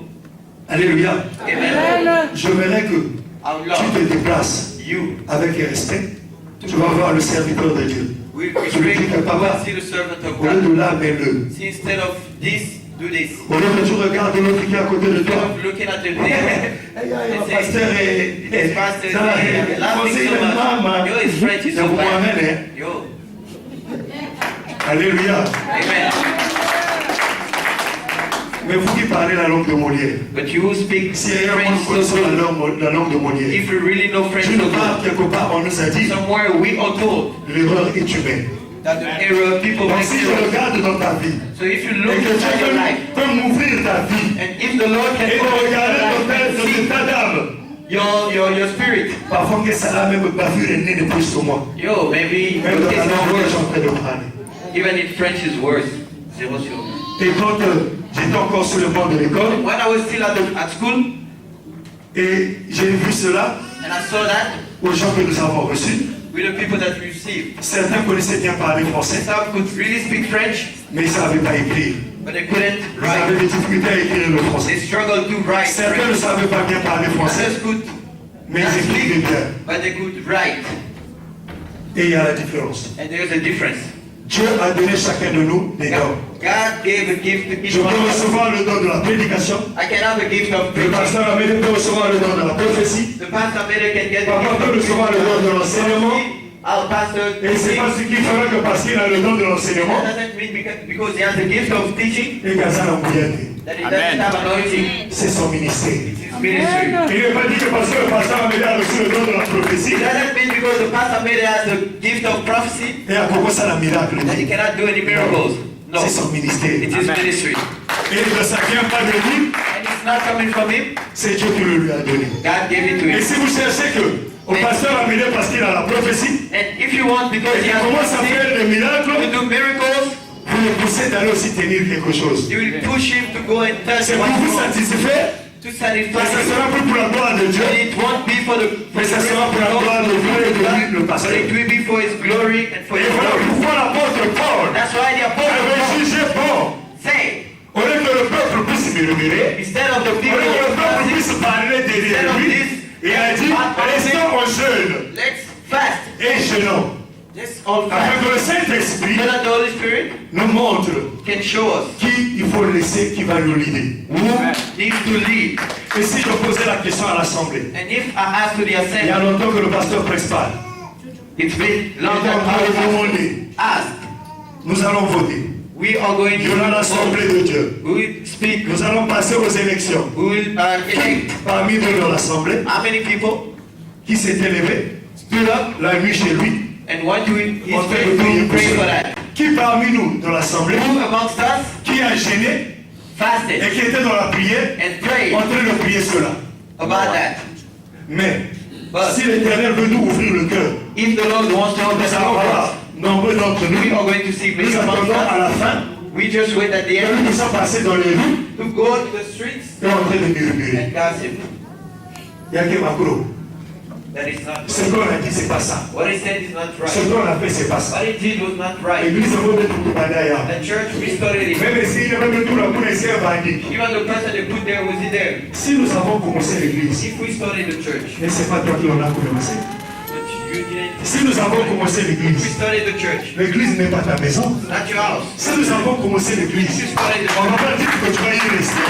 Alléluia. amen. Je verrai que Our tu Lord, te déplaces you avec respect. Tu vas voir le serviteur de Dieu. will Je lui dis respect que you papa, and see the servant of au lieu God. de là, mets-le. See, instead of this, do this. Au lieu que tu regardes l'autre qui est à côté de Instead toi. of looking at the Eh, devil, le pasteur est... this pastor is laughing laughing so much. Yo, his French is so bad. Yo, Alléluia. amen. Mais vous qui parlez la langue de Molière, But you who speak si réellement French nous connaissons so la good, langue de Molière, if you really know French tu so ne parles good, quelque part, on nous a dit, somewhere we are told l'erreur est humaine. that the error people Donc make si je errors. regarde dans ta vie, So if you et look que Dieu at your life, peut m'ouvrir ta vie, and if the Lord can et de open your regarder life ton and état d'âme, see your spirit, parfois que ça a même bavure et né de plus sur moi. yo, maybe Même dans it's la langue que je suis worse. en train de parler. Even in French is worse. Zero sur. Et quand j'étais encore sur le banc de l'école, When I was still at school, et j'ai vu cela and I saw that aux gens que nous avons reçus, with the people that we received, certains connaissaient bien parler français, some could really speak French, mais ils ne savaient pas écrire. but they couldn't Ils avaient write. des difficultés à écrire le français. They struggled to write Certains ne French. savaient pas bien parler français, Others could mais not ils écrivaient speak, bien. but they could write. Et il y a la différence. And there's a difference. Dieu a donné chacun de nous des dons. God gave a gift to each Je one peux of us. recevoir le don de la prédication. I can have a gift of Le preaching. pasteur Amédée peut recevoir le don de la prophétie. The pastor Mede can get Papa peut the gift recevoir le don de of l'enseignement. prophecy. Our pastor Et c'est pas ce qui fera que parce qu'il a le don de l'enseignement, That doesn't mean because he has the gift of teaching et Gaza n'a rien dit. that he doesn't have anointing. C'est son ministère. It's his ministry. Il n'est pas dit que parce que le pasteur Amédée a reçu le don de la prophétie, It doesn't mean because the pastor Mede has the gift of prophecy et à propos ça la miracle. that he cannot do any miracles. No, C'est son ministère. it's his ministry. Et ça ne vient pas de lui, And it's not coming from him. c'est Dieu qui le lui a donné. God gave it to Et him. si vous cherchez que au pasteur Amédée parce qu'il a la prophétie, And if you want, because et he qu'il has commence à prophecy, faire des miracles, to do miracles, vous le poussez d'aller aussi tenir quelque chose. you will push him to go and touch C'est pour what vous he wants satisfaire, to mais satisfy ça him. sera plus pour la gloire de Dieu, And it won't be for the mais ça sera pour la gloire de Dieu et de lui, le but pasteur. it will be for his glory and for Et his voilà glory. pourquoi l'apôtre Paul That's why the apostle avait Paul jugé Paul. say, Au lieu que le peuple puisse murmurer, instead of the au lieu people, que le peuple puisse parler derrière lui, il a dit, restons en jeûne let's fast. et jeûnons. Let's all Afin fast. que le Saint-Esprit So that the Holy Spirit nous montre can show us qui il faut laisser, qui va nous leader. who needs to lead. Et si je posais la question à l'Assemblée, And if I ask to the il y a assembly, longtemps que le pasteur presse pas. it's been Il long est en train de time demander, ask. nous allons voter. We are going Il y aura to l'Assemblée vote. de Dieu. We will speak. Nous allons passer aux élections. We will elect. Parmi nous dans l'Assemblée, How many people qui s'est élevé stood up la nuit chez lui, and went to his en train face de prier to pour pray for ça. that? Qui parmi nous dans l'Assemblée, Who amongst us qui a gêné et fasted qui était dans la prière, and prayed en train de prier cela. about that? Mais But si l'Éternel veut nous ouvrir le cœur, if the Lord wants to open nous allons our hearts, voir nombreux d'entre we nous, are going to see many nous amongst attendons à us. la fin We just wait at the que end nous puissions passer dans les rues to go to the streets et en train de murmurer. and gossip. Il y a que Macro. That is not Ce right. qu'on a dit, c'est pas ça. What he said is not Ce right. qu'on a fait, c'est pas ça. What he did was not right. L'église est venue de Kubadaya. The church restored it. Même si même tout le monde est évangélique. Even the person they put there, was he there? Si nous avons commencé l'église, If we started the church, mais c'est pas toi qui en a commencé. but you didn't. Si nous avons commencé We l'église, started the church, l'église n'est pas ta maison. not your house. Si nous avons commencé You l'église, started the on ne va church. pas dire que tu vas y rester.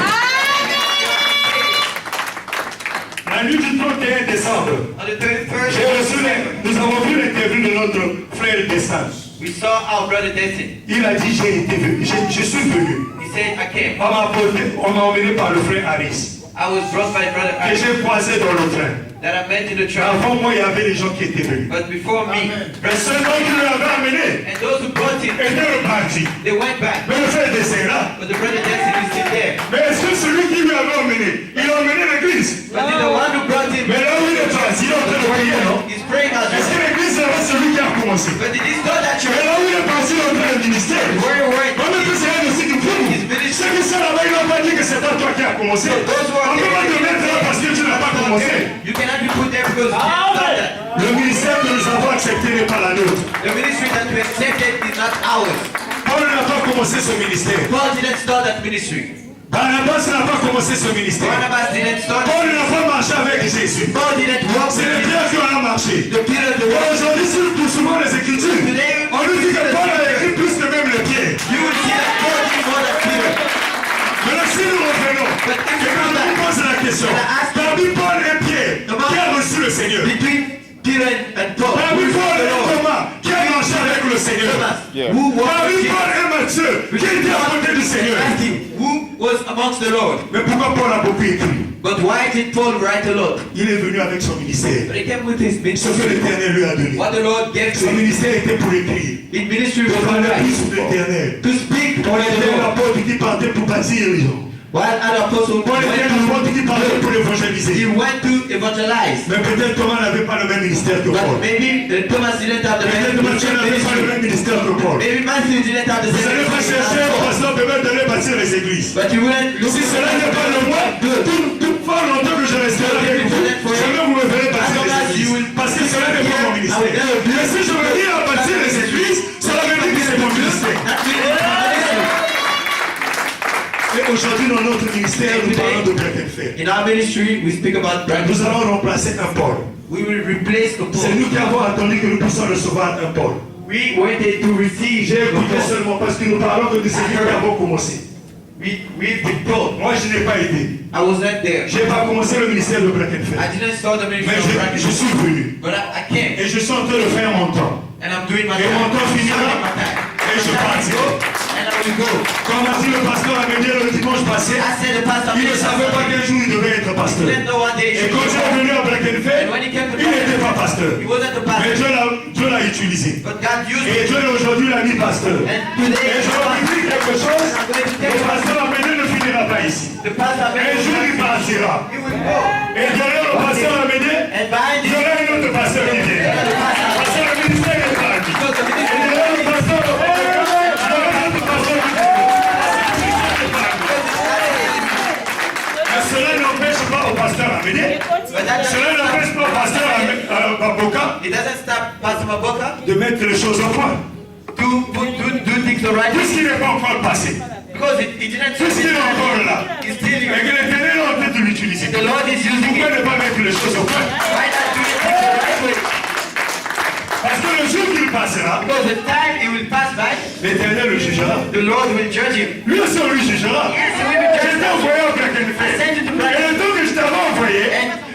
La nuit du 31 décembre, On the 31st j'ai of reçu, December, nous avons vu l'interview de notre frère Destin. we saw our brother Destin. Il a dit, j'ai été venu, je suis venu. He said, I came. On m'a emmené par le frère Harris, I was brought by brother que Aaron j'ai croisé dans le train. that I met in the church. Avant moi, il y avait des gens qui étaient venus. But before me, Mais seulement qui l'avaient amené and those who brought him, étaient repartis. they went back. Mais le frère Destin là, But the brother Destin is still there. mais est-ce que celui qui lui avait emmené, il a emmené l'église? But the one who brought him, Mais là où il est parti, il est en train de prier, non? he's praying out Est-ce que there. l'église c'est pas celui qui a commencé? But it is not that Mais church. là où il est parti, il est en train de ministère. Where you were, On ne peut se rien aussi du tout. Ceux qui sont là-bas, ils n'ont pas dit que c'est pas toi qui as commencé. On ne peut pas te mettre là parce que tu n'as pas commencé. you cannot be put there because you didn't start that. Le ministère que nous avons accepté n'est pas la nôtre. The ministry that we accepted is not ours. Paul n'a pas commencé ce ministère. Paul didn't start that ministry. Barnabas n'a pas commencé ce ministère. Barnabas didn't start. Paul n'a pas marché avec Jésus. Paul didn't walk C'est with les him. Pierre qui ont marché. The Peter, the Et one. aujourd'hui, si nous souvent les Écritures, on nous dit que Paul a écrit plus que même les Pierre. You will see that Paul did more than Peter. Maintenant, si nous revenons, But if et you quand do on that, pose la question, parmi Paul et Pierre, qui a reçu le Seigneur? between Peter and Paul, who Parmi is Paul the et Lord? Thomas, qui a marché avec le Seigneur? Thomas, Yeah. who walked Parmi with Paul Jesus? et Matthieu, qui était à côté du Seigneur? Matthew, who was amongst the Lord? Mais pourquoi Paul a beaucoup écrit? But why did Paul write a lot? Il est venu avec son ministère. But he came with his Ce que ministry. l'Éternel lui a donné. What the Lord gave to Son him. ministère était pour écrire. His ministry Pour was parler to plus write, de l'Éternel. to speak On for the était Lord. l'apôtre qui partait pour bâtir les gens. While other apostles On était l'apôtre qui partait pour he évangéliser. went to evangelize. Mais peut-être Thomas n'avait pas le même ministère que But Paul. maybe Thomas didn't have the Peut-être Matthieu n'avait pas le ministry. même ministère que Paul. Maybe Matthew didn't have the Vous same n'allez pas ministry chercher as un Paul. pasteur peut-être d'aller bâtir les églises. But you wouldn't look Si cela n'est pas le moi, tout fort longtemps que je resterai avec vous, jamais vous me verrez bâtir les églises. Parce que cela n'est pas mon ministère. Mais si je me dis à bâtir les églises, cela veut dire que c'est mon ministère. Et aujourd'hui, dans notre ministère, nous parlons de Breckenfeld. In our ministry, we speak about brand. Nous allons remplacer un Paul. We will replace the C'est Paul. nous qui avons attendu que nous puissions recevoir un Paul. We waited to receive J'ai the écouté Paul. seulement parce que nous parlons de celui qui avons commencé. We've been told. Moi, je n'ai pas été. I was not there. Je n'ai pas commencé le ministère de Breckenfeld. I didn't start the Mais ministry of brand. je suis venu. But I came. Et je suis en train de faire mon temps. And I'm doing my Et mon temps time. finira. I'm doing my time. Et je partirai. And I will go. Comme a dit le pasteur à Médier le dimanche passé, I said the pastor. il ne savait pas quel jour il devait être He pasteur. didn't know what day Et he quand should j'ai be. venu à Breckenfeld, And when he came to il n'était pas pasteur. he wasn't the Mais pastor. Dieu l'a utilisé. But God used Et him. Dieu aujourd'hui l'a mis pasteur. And Et today, je vais vous dire quelque chose. I'm going to tell Le you, pasteur à Médier ne finira pas ici. the pastor Un jour il partira. he will go. Et derrière le pasteur à Médier, And behind il y him, aura un autre pasteur qui vient. Parce que le ministère est parti. because the Et ministry derrière le pasteur, il y aura un autre pasteur qui vient. Mais cela n'empêche pas au pasteur à Médier. But that Cela doesn't n'empêche pas au pasteur à Boca It doesn't stop Pastor Maboka de mettre les choses au point. to do things the right way. Puisqu'il n'est pas encore passé. Because he didn't do Puisqu'il est encore là. He's still Et here. que l'Éternel est en train de l'utiliser. The Lord is using Pourquoi it. ne pas mettre les choses au point? Why not do it the right way? Parce que le jour qu'il passera, Because the time he will pass by, L'Éternel le jugera. The Lord will judge him. Lui aussi, on lui jugera. Yes, he will be Je judged. t'ai envoyé au Black and I Faith. sent you to Black Et le temps que je t'avais envoyé,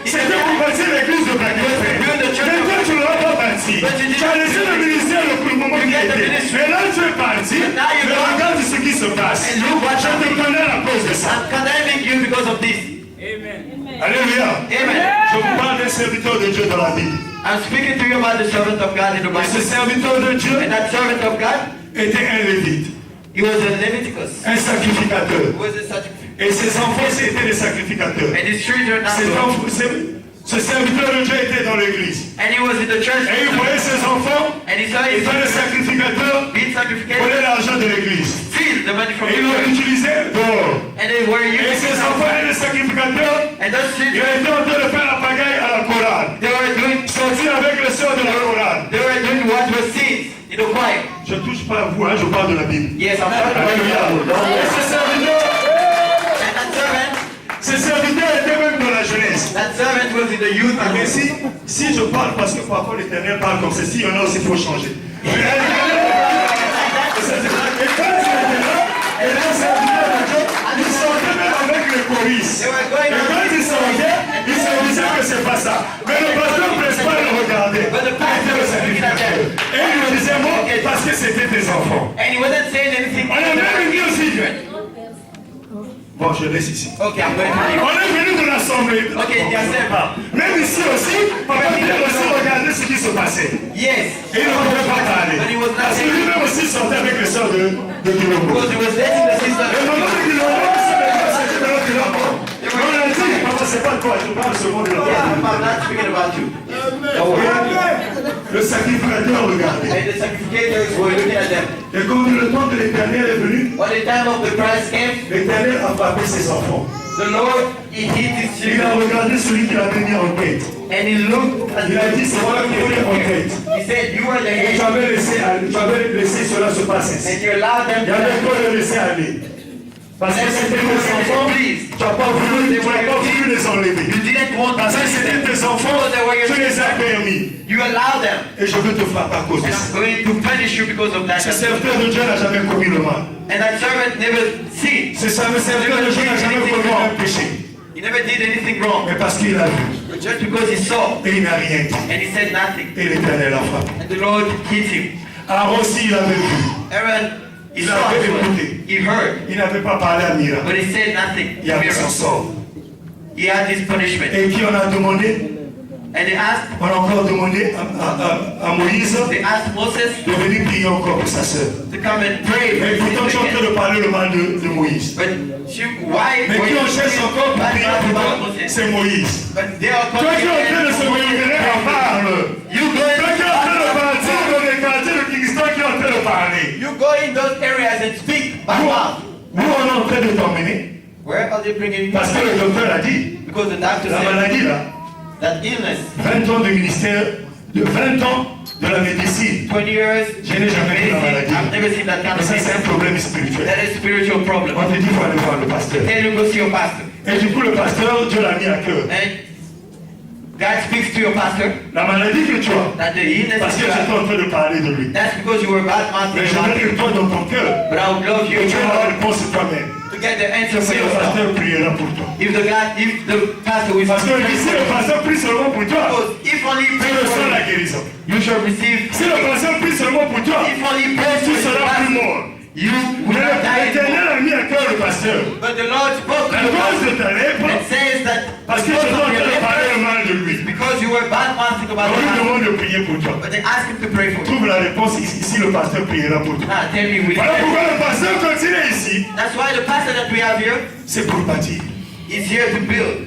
c'était pour bâtir l'église de Black and Faith. Mais toi, tu ne l'as pas bâti. Tu as laissé le ministère pour le moment qui était. Mais là, tu es parti. Mais regarde ce qui se passe. Je te connais à cause de ça. I'm condemning you because of this. Alléluia. Amen. Je vous parle d'un serviteur de Dieu dans la Bible. I'm speaking to you about the servant of God in the Et ce Bible. serviteur de Dieu And that servant of God, était un lévite, he was a Leviticus. un sacrificateur. He was a sacrifice. Et ses enfants, c'était des sacrificateurs. And his children Ses also. enfants, ce serviteur de Dieu était dans l'église. And he was in the church. Et il voyait ses enfants, And he saw his étant des sacrificateurs, being sacrificed. voler l'argent de l'église. Steal the money from Et the ils l'ont church. utilisé dehors. And they were Et using ses enfants et les sacrificateurs, And those ils children, étaient en train de faire la pagaille à la chorale. they were doing Sortir avec les sœurs de la chorale. what was sins in the choir. Je ne touche pas à vous, hein, je parle de la Bible. Yes, I'm talking about Alléluia. you. Et ce serviteur, And ce serviteur était même dans la jeunesse. that servant was in the youth. Mais si je parle, parce que parfois l'Éternel parle comme ceci, il y en a aussi, il faut changer. Et là, il sortait même avec les choristes. Et quand il sortait, il se disait que c'est pas ça. Mais le pasteur principal le regardait. Il était le sacrificateur. Et il lui disait, bon, parce que c'était tes enfants. And he wasn't saying anything. On est même venu aussi. Bon, je laisse ici. Okay, I'm going to leave. On est venu de l'assemblée. Ok, il y a ça. Même ici aussi, papa Pierre aussi regardait ce qui se passait. Yes. Et il ne pouvait pas parler. But he was not Parce que saying lui-même aussi sortait avec les sœurs de Kilombo. because he was letting the Et sister. maman de Kilombo, c'était de Kilombo. On a dit, papa, c'est pas toi, je parle seulement de la Yeah, famille. I'm not speaking about you. Le sacrificateur regardait. And the sacrificators were looking at them. Et quand le temps de l'Éternel est venu, When the time of the Christ came, l'Éternel a frappé ses enfants. the Lord, he hit his Il a children. regardé celui qui l'avait mis en tête. And he looked at Il a dit, c'est moi qui l'ai mis en tête. He said, you are the Et tu head. avais laissé cela se passer. And you allowed them Il y avait to. quoi de laisser aller. Parce que c'était tes enfants, tu n'as pas voulu les enlever. You didn't want Parce que c'était tes enfants, tu les as permis. You allowed them. Et je veux te frapper à cause de And ça. I'm going to punish you because of that. Ce serviteur de Dieu n'a jamais commis le mal. And that servant never sinned. Ce serviteur de Dieu n'a jamais commis un péché. He never did anything wrong. Mais parce qu'il a vu. But just because he saw Et il n'a rien dit. and he said nothing. Et l'Éternel a frappé. And the Lord hit him. Aaron aussi, il avait vu. Aaron, he Il saw avait as well. écouté. He heard. Il n'avait pas parlé à Mira. But he said nothing. Il y avait son sort. He had his punishment. Et qui on a demandé? And they asked, On a encore demandé à Moïse they asked Moses de venir prier encore pour sa sœur. to come and pray. Mais pourtant, tu es en train de parler le mal de Moïse. But why Mais were qui you on cherche encore pour bad prier mouth pour about toi, Moses? c'est Moïse. But they are Toi qui es en train de se réunir, en parle. You go Toi qui es en train de partir dans les quartiers de Kingston, qui est en train de parler. You go in those areas and speak bad mouth. Où on est en train de t'emmener? Where are they bringing you? Parce que le docteur a dit, Because the doctor la said maladie là, that illness, 20 ans de ministère, de 20 ans de la médecine. 20 years, Je n'ai jamais vu la maladie. I've never seen that kind Mais of ça, c'est un thing. problème spirituel. That is a spiritual problem. On te dit, il faut aller voir le pasteur. Tell you go see your pastor. Et du coup, le pasteur, Dieu l'a mis à cœur. And God speaks to your pastor La maladie que tu as, that the illness parce que you j'étais have, en train de parler de lui. that's because you were bad Mais mouthing je about veux que him. toi, dans ton cœur, But I would love you que tu aies la to réponse toi-même. get the answer for Si le yourself. pasteur priera pour toi. If the pastor will Parce que si le pasteur prie seulement pour toi, because if only he tu prays for reçois la you, guérison. you shall receive. Si le pasteur prie seulement pour toi, If only he prays tu for seras plus you, mort. you will Mais not die l'Éternel anymore. a mis à cœur le pasteur. But the Lord spoke to À the cause de pastor ta lèpre, and says that parce que tu es en train de parler le mal de lui. because you were bad mouthing about On lui the pastor. demande de prier pour toi. But they ask him to pray for you. Trouve la réponse ici, si le pasteur priera pour toi. Now tell me, will Voilà he? pourquoi le pasteur continue ici. That's why the pastor that we have here C'est pour bâtir is here to build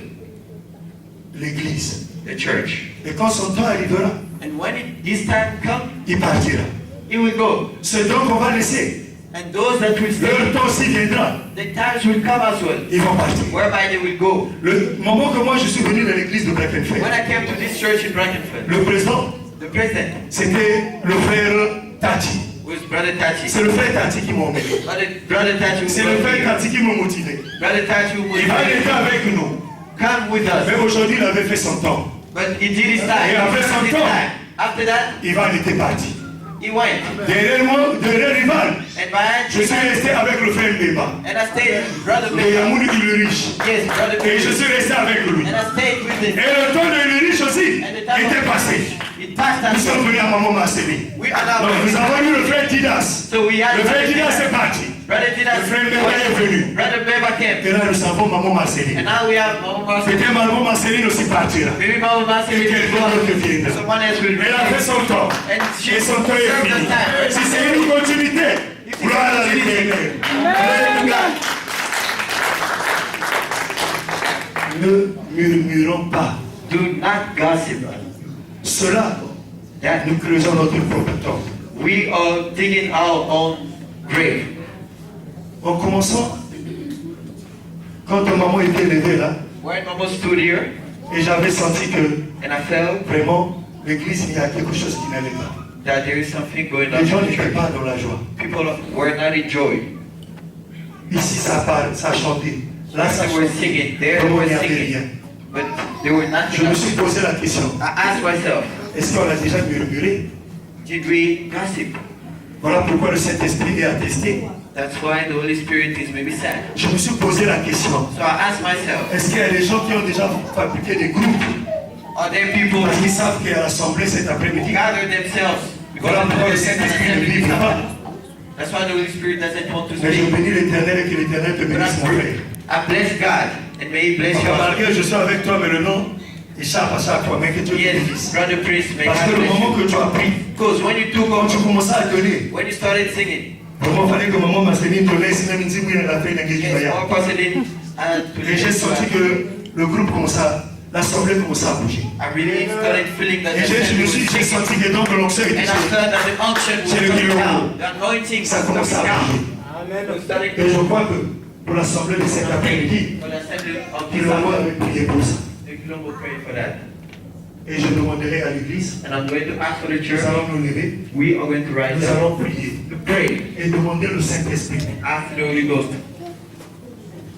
l'église. the church. Et quand son temps arrivera, And when his time comes, il partira. he will go. C'est donc qu'on va laisser. And those that will stay, Le temps aussi viendra. the times will come as well, Ils vont partir. whereby they will go. Le moment que moi je suis venu dans l'église de When Brackenfeld, I came to this church in Brackenfell, le président, the president c'était le frère Tati. was Brother Tachi. C'est le frère Tati qui m'a emmené. Brother Tachi C'est le was frère here. Tati qui m'a motivé. Brother Tachi was Il va être here. avec nous. Come with Mais us. aujourd'hui, il avait fait son temps. But he did his time. Et après son temps, After that, Ivan était parti. he went. Derrière moi, derrière Ivan, Brian. Je suis resté avec le frère Mbeba. And I stayed with Brother Le Beba. Yamouni Ulrich. Yes, Brother Et je Beba. suis resté avec lui. And I stayed with Et him. le temps de Ulrich aussi était passé. It passed Nous us. sommes venus à Maman Masseli. We are now. Donc nous avons eu le frère Tidas. So we had Le frère Tidas est parti. Brother Le Didas. frère Mbeba est venu. Brother Beba came. Et là nous avons Maman Masseli. And now we have Mama Marcel. C'était Maman Masseli aussi partira. Maybe Mama Marcel Et will quelqu'un d'autre viendra. someone else will Elle a fait son temps. And she Et son temps est served fini. the time. Si c'est une continuité, gloire à l'Éternel. Hallelujah. Ne murmurons pas. Do not gossip. Cela, That nous creusons notre propre tombe. we are digging our own grave. En commençant, quand maman était levée là, When Mama stood here, et j'avais senti que and I felt vraiment, l'église, il y a quelque chose qui n'allait pas. that there is something going Les gens on in the n'étaient church. pas dans la joie. People were not enjoying. Ici, ça parle, ça chantait. Là, ça They were chantait. singing. There they Vraiment, were il n'y avait singing. rien. But they were not. Je me suis posé la question, I asked myself, est-ce qu'on a déjà murmuré? did we gossip? Voilà pourquoi le Saint-Esprit est attesté. That's why the Holy Spirit is maybe sad. Je me suis posé la question, So I asked myself, est-ce qu'il y a des gens qui ont déjà fabriqué des groupes are there people parce qu'ils who savent qu'il y a l'assemblée cet après-midi? gather themselves because Voilà of pourquoi le the Saint-Esprit ne livre assembly? pas. That's why the Holy Spirit doesn't want to Mais je speak. bénis l'Éternel et que l'Éternel te But bénisse, mon frère. I bless God and may He bless you. Papa Marguerite, je suis avec toi, mais le nom échappe à chaque fois. Mais que Dieu te Yes, bénisse. Brother Prince, may Parce God que le bless moment you. que tu as pris, Because when you took quand on, tu commençais à donner, when you started singing, vraiment, il fallait que maman m'a donné une laisse, même dit oui, elle a fait une yes, guérison. one person did to Et j'ai senti que le groupe commençait à, l'assemblée commençait à bouger. I really started feeling that Et the j'ai assembly was j'ai shaking. senti que donc l'onction était And I chaude. felt that the unction was C'est le coming kilo. down. The anointing was Ça coming commençait à down. bouger. We started Et je crois que pour l'assemblée de cet après-midi, for the assembly of il va December. prier pour ça. The Kilom will pray for that. Et je demanderai à l'église, And I'm going to ask for the nous church. allons nous lever, We are going to rise nous up allons prier to pray et demander au Saint-Esprit after the Holy Ghost.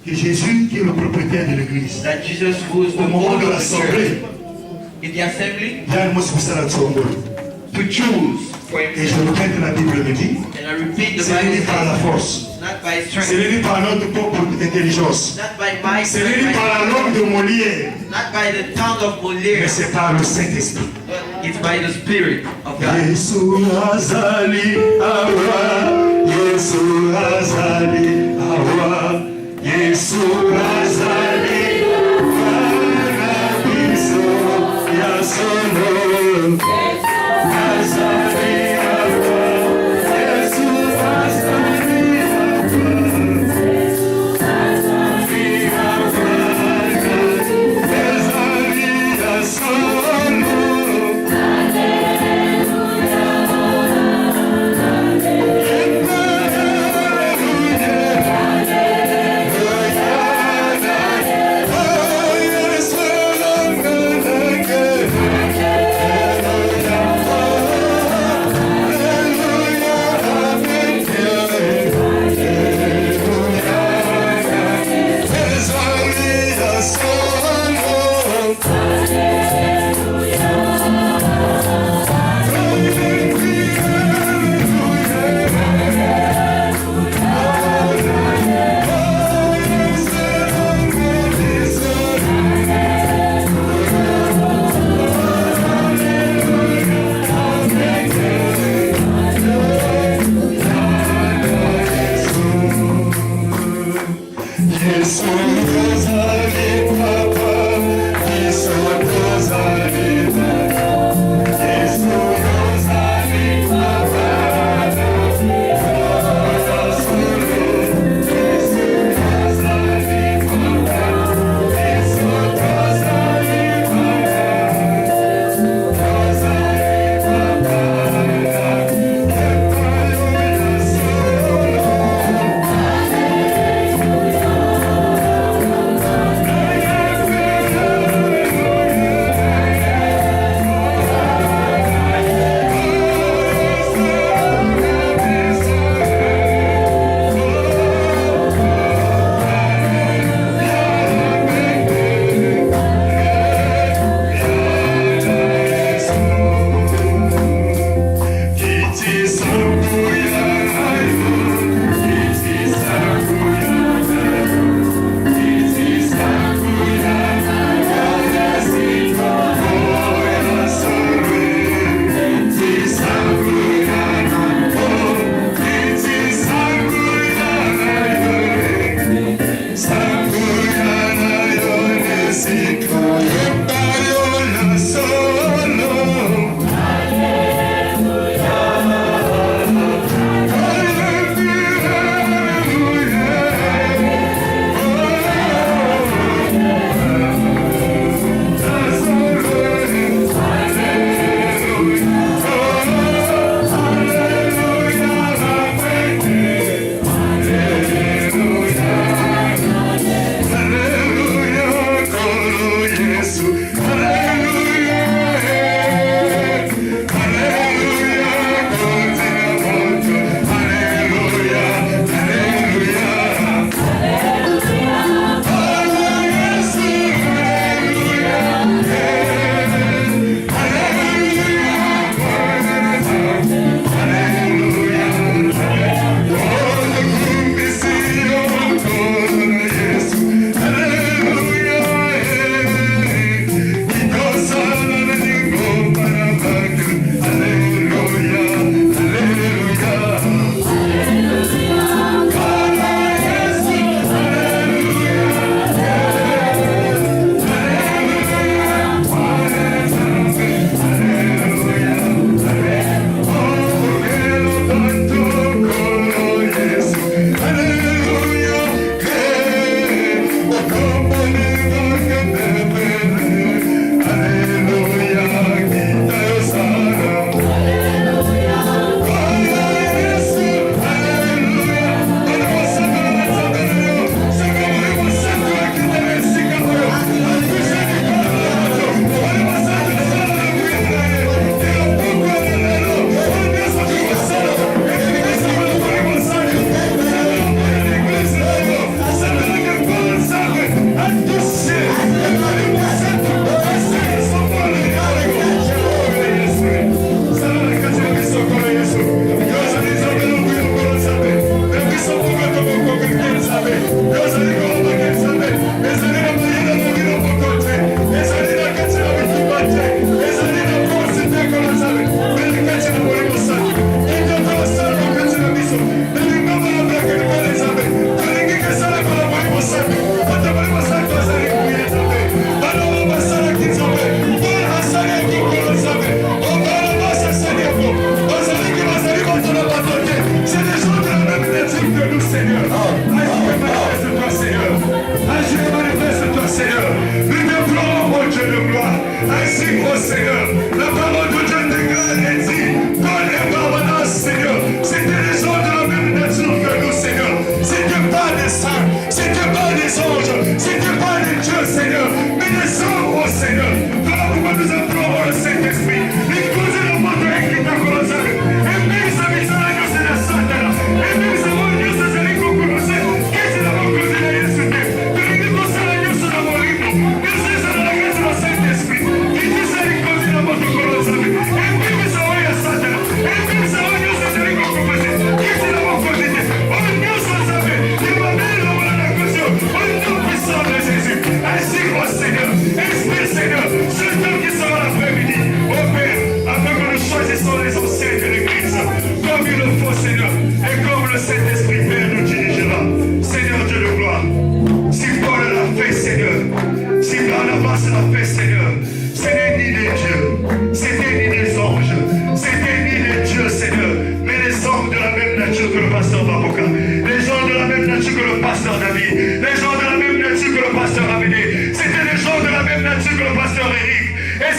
que Jésus, qui est le propriétaire de l'église, That Jesus, who is au the moment Lord de of the l'assemblée, church, in the assembly, il y a un mot sur ça là to choose for Et je himself. répète la Bible me dit, And I repeat, the c'est Bible lié par la says, force, not by c'est strength, lié par notre propre intelligence, not by might, c'est not lié par la by- langue de Molière, not by the tongue of mais Molière, c'est par le Saint-Esprit. but it's by the Spirit of God. Yesu azali awa, Yesu azali awa, Yesu azali paradiso ya solo. Azali awa, Yesu azali awa, azali ya solo.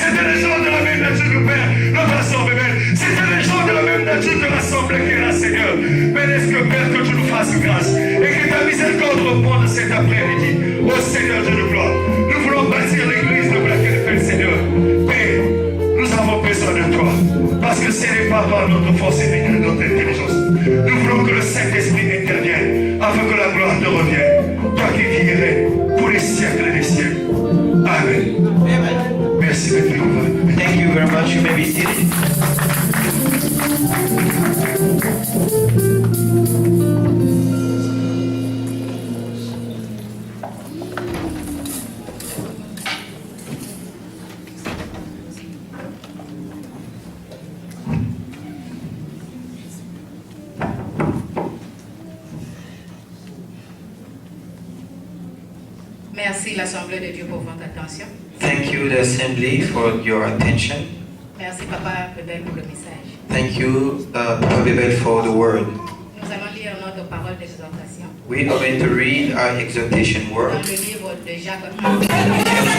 C'était des gens de la même nature que Père, notre Assemblée, Père. C'était des gens de la même nature que l'Assemblée qui est là, Seigneur. Père, est-ce que Père, que tu nous fasses grâce et que ta miséricorde reprenne cet après-midi. Ô Seigneur Dieu de gloire, nous voulons bâtir l'église de Black-Elfeld, Seigneur. Père, nous avons besoin de toi. Parce que ce n'est pas par notre force et notre intelligence. Nous voulons que le Saint-Esprit intervienne afin que la gloire te revienne. Toi qui vieillirais pour les siècles des siècles. Amen. Merci d'être venu. Thank you very much. You may be seated. Merci l'Assemblée de Dieu pour votre attention. Thank you, the assembly, for your attention. Merci Papa Bebel pour le message. Thank you, Papa Bebel, for the word. Nous allons lire notre parole d'exhortation We are going to read our exhortation dans word. le livre de Jacques.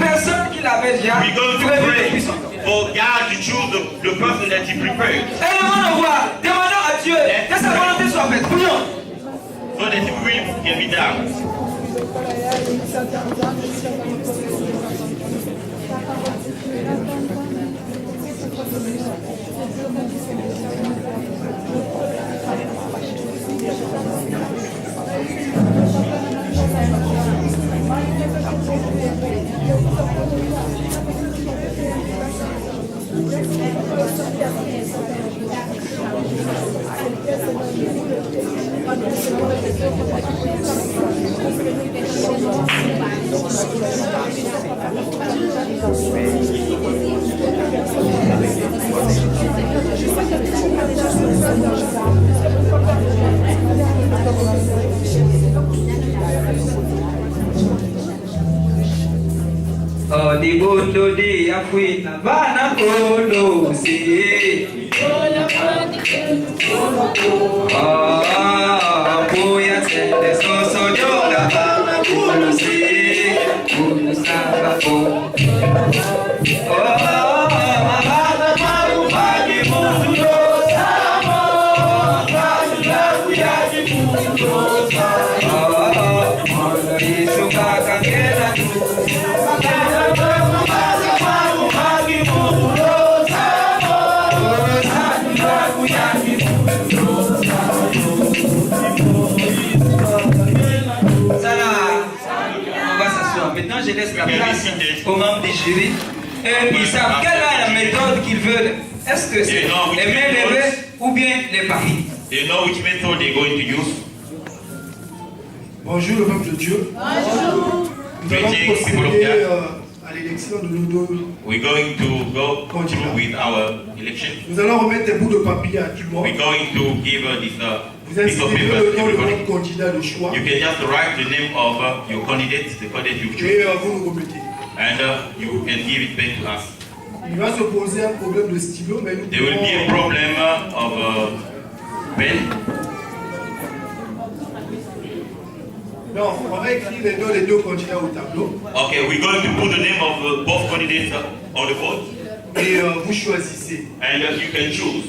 We're going to pray for God to choose the person that He prepared. So that His will can be done. Di bundo di afuina bana kono si Puya tende soso yoga bana kono si Kuno samba po Mabana maru bagi mundo Samo Bagi yagi mundo Samo Mono isuka kangena Maintenant, je laisse la place aux membres du jury. Et ils savent quelle est la méthode qu'ils veulent. Est-ce que c'est les mains levées ou bien les paris? They know which method they're going to use. Bonjour le peuple de Dieu. Bonjour. Nous allons procéder à l'élection de nos deux. We're going to go through with our election. Nous allons remettre des bouts de papier à tout le monde. We're going to give this Vous piece of inscrivez paper le to nom de everybody. votre candidat de choix You can just write the name of your candidate, the candidate you choose, et vous nous remettez. and you can give it back to us. Il va se poser un problème de stylo, mais nous There will be a problem of pen. Non, on va écrire les noms des deux candidats au tableau Okay, we're going to put the name of both candidates on the board, et vous choisissez. and you can choose.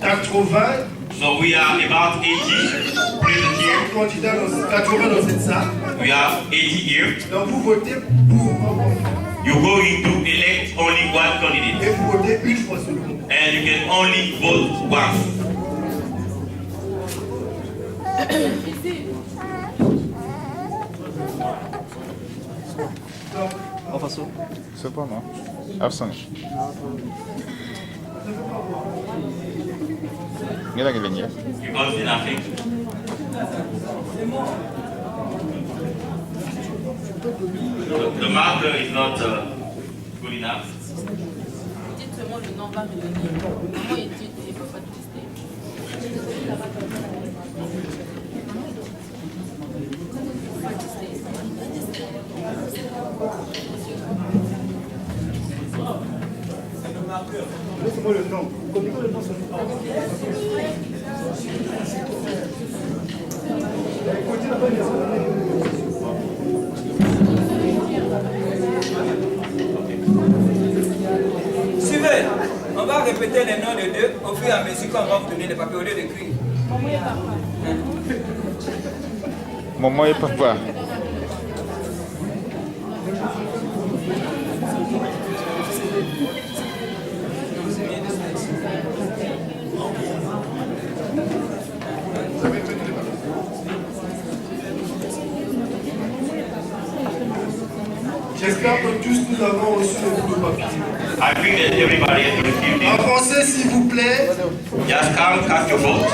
80. So we are about 80 present here. Candidats dans 80 dans cette salle. We are 80 here. Donc vous votez pour. You're going to elect only one candidate. Et vous votez une fois seulement. And you can only vote once. C'est pas moi. Avsonj. Nila gilinye. You can't see nothing. The marker is not good enough. Dites seulement le nom va revenir. Maman étude et papa tester. Laissez-moi le nom. Communiquez le nom sur Suivez, on va répéter les noms de deux au fur et à mesure qu'on va vous donner les papiers au lieu d'écrire. Maman et papa. J'espère que tous nous avons reçu le bout de papier. I think that everybody has received it. Avancez s'il vous plaît. Just come, cast your vote.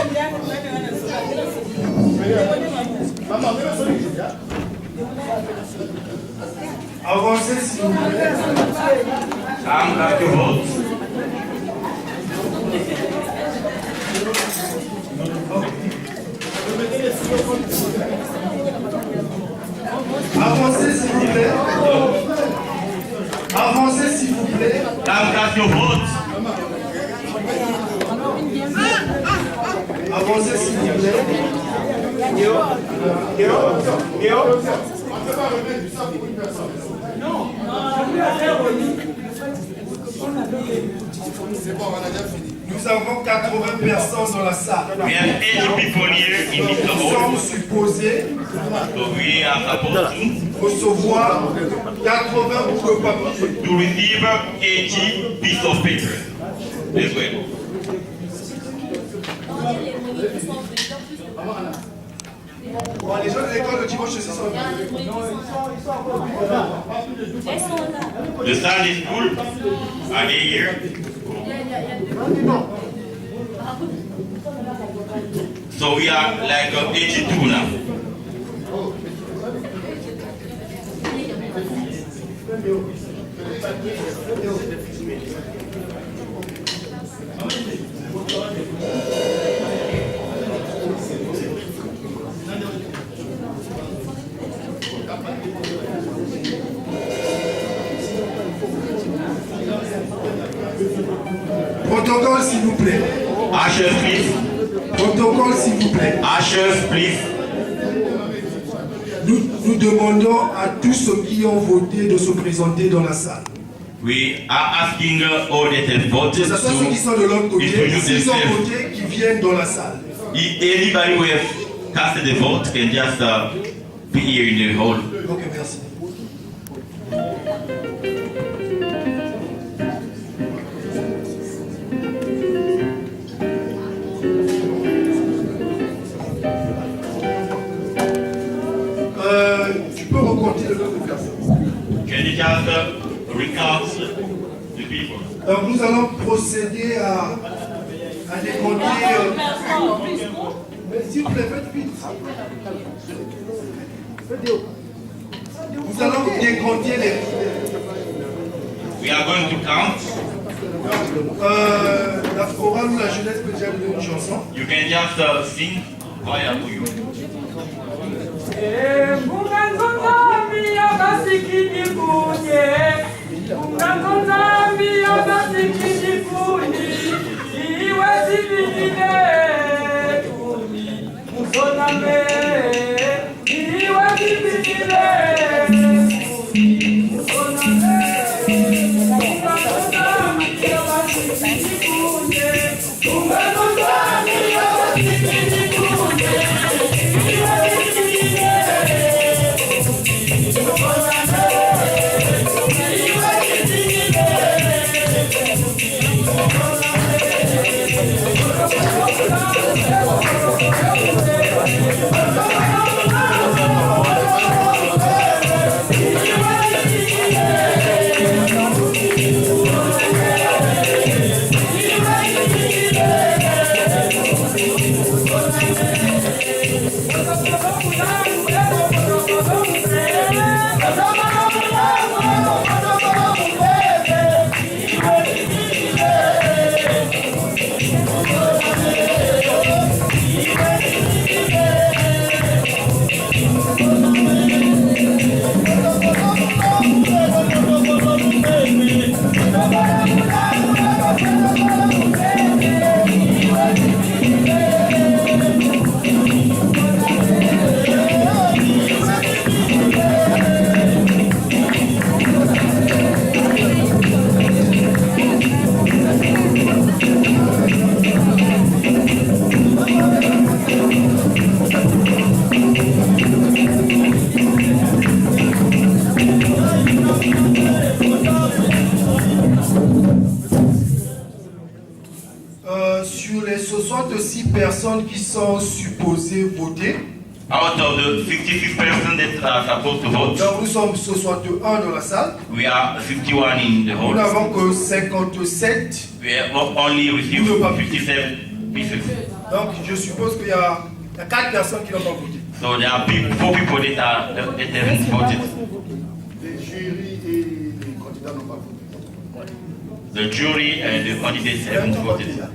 Avancez s'il vous plaît. Come, cast your vote. Avancez s'il vous plaît. Avancez s'il vous plaît. Come, cast your vote. Avancez s'il vous plaît. Nous avons 80 personnes dans la salle. We have 80 people here in this Nous hall. sommes supposés So we are supposed recevoir 80 bouts de papier. to receive 80 pieces of paper. As well. Bon, les gens de l'école le dimanche, c'est ça. The Sunday school, are they here? So we are like 82 now. Protocole, s'il vous plaît. Ushers, please. Protocole, s'il vous plaît. Ushers, please. Nous demandons à tous ceux qui ont voté de se présenter dans la salle. We are asking all that have voted Que ce soit ceux qui sont de l'autre côté, s'ils ont voté, qui viennent dans la salle. Anybody who have casted the vote can just be here in the hall. Ok, merci. Tu peux recompter le nombre de personnes. Can you just recount the people? Alors nous allons procéder à décompter. Mais s'il vous plaît, faites vite. Nous allons décompter les. We are going to count. La chorale ou la jeunesse peut déjà donner une chanson. You can just sing choir for you. Thank you. Sur les 66 personnes qui sont supposées voter, out of the 56 persons that are supposed to vote, donc nous sommes 61 dans la salle, we are 51 in the nous hall. n'avons que 57. We have only received 57 pieces. Donc je suppose qu'il y a 4 personnes qui n'ont pas voté. So there are 4 people that haven't voted. Les jurys et les candidats n'ont pas voté. The jury and the candidates haven't voted.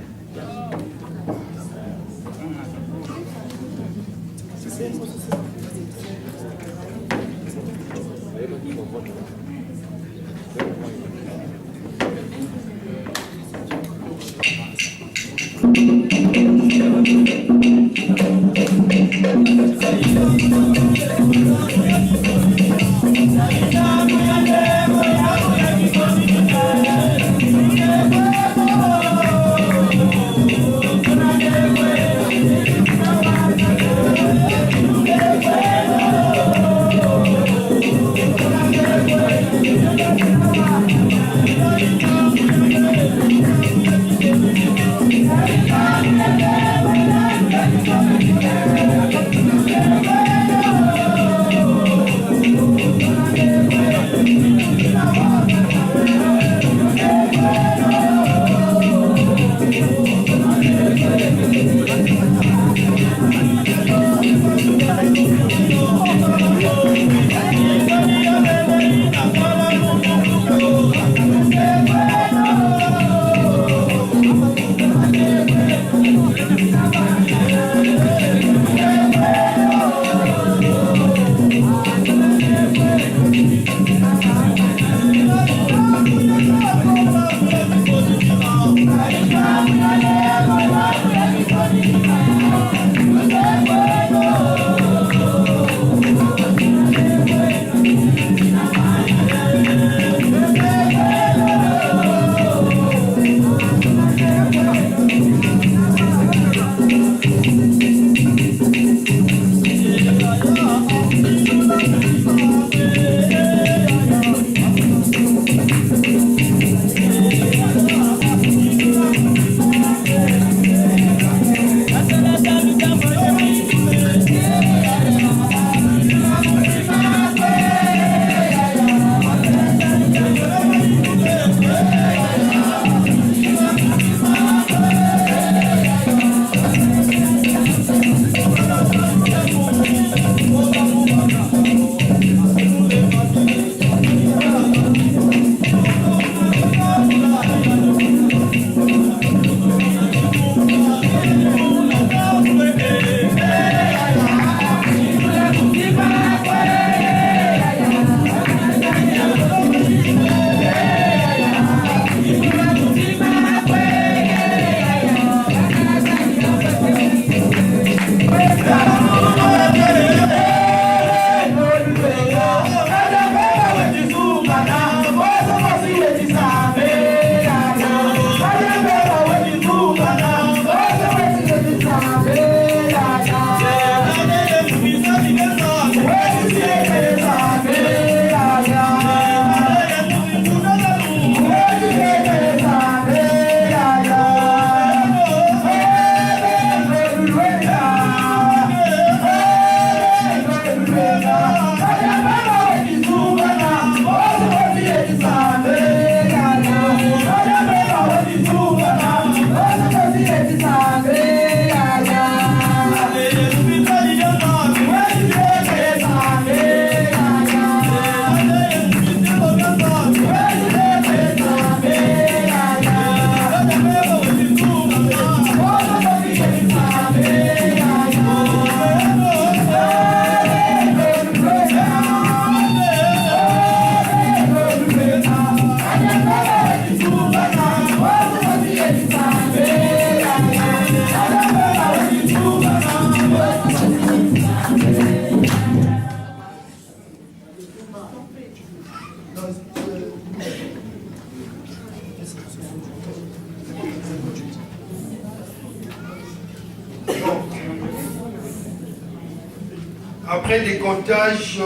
Après des comptages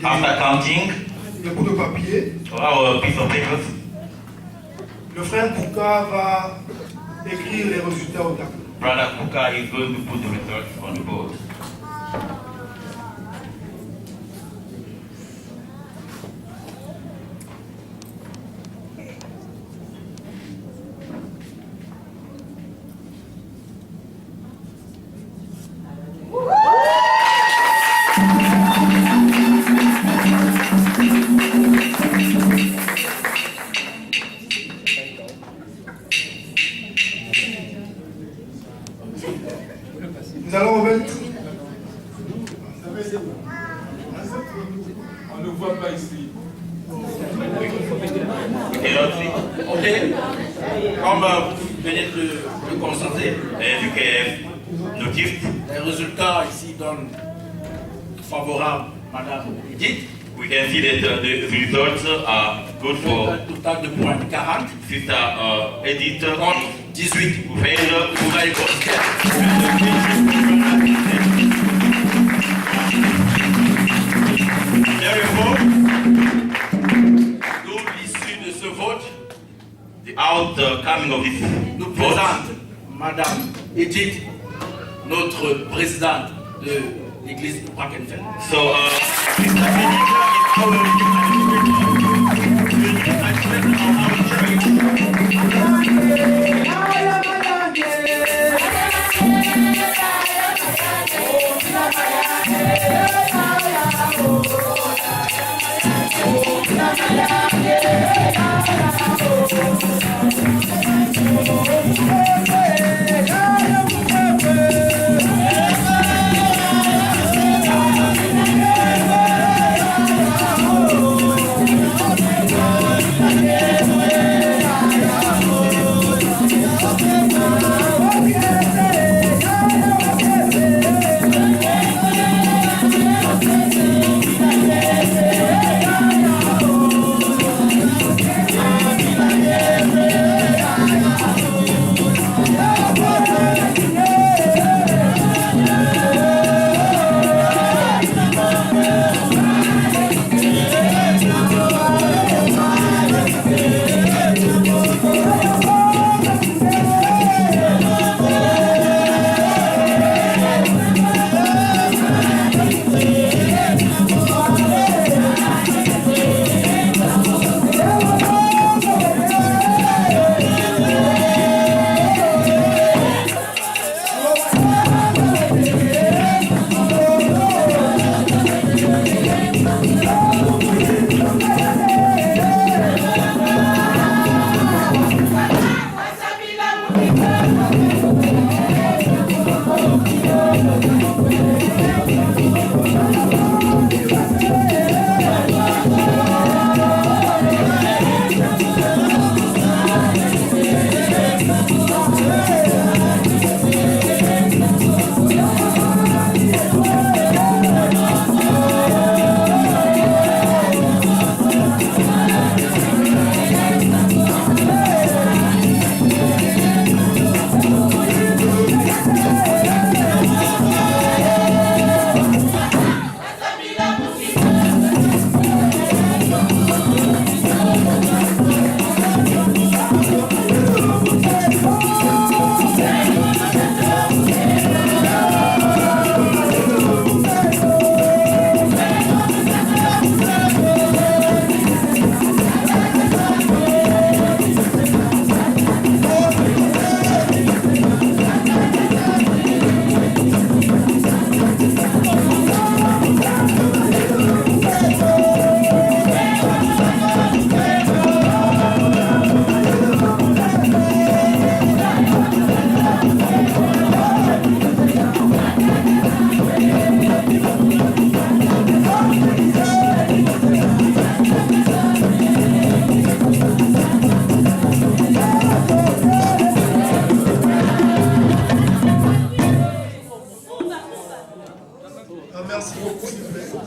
After counting de bouts de papier, our piece of papers, le frère Bouka va écrire les résultats au tableau. Brother Kuka is going to put the results on the board. Nous allons remettre. On ne voit pas ici. Ok. Comme vous venez de constater, as you can notice, Les résultats ici donnent favorables, Madame Edith. we can see that the results are good for Un total de points 40 Sister Edith contre 18. Vous faites Vous allez voter. Therefore, D'où l'issue de ce vote the outcoming of this nous vote présente Madame Edith, notre présidente de l'église de Brackenfell. So, Sister Edith is our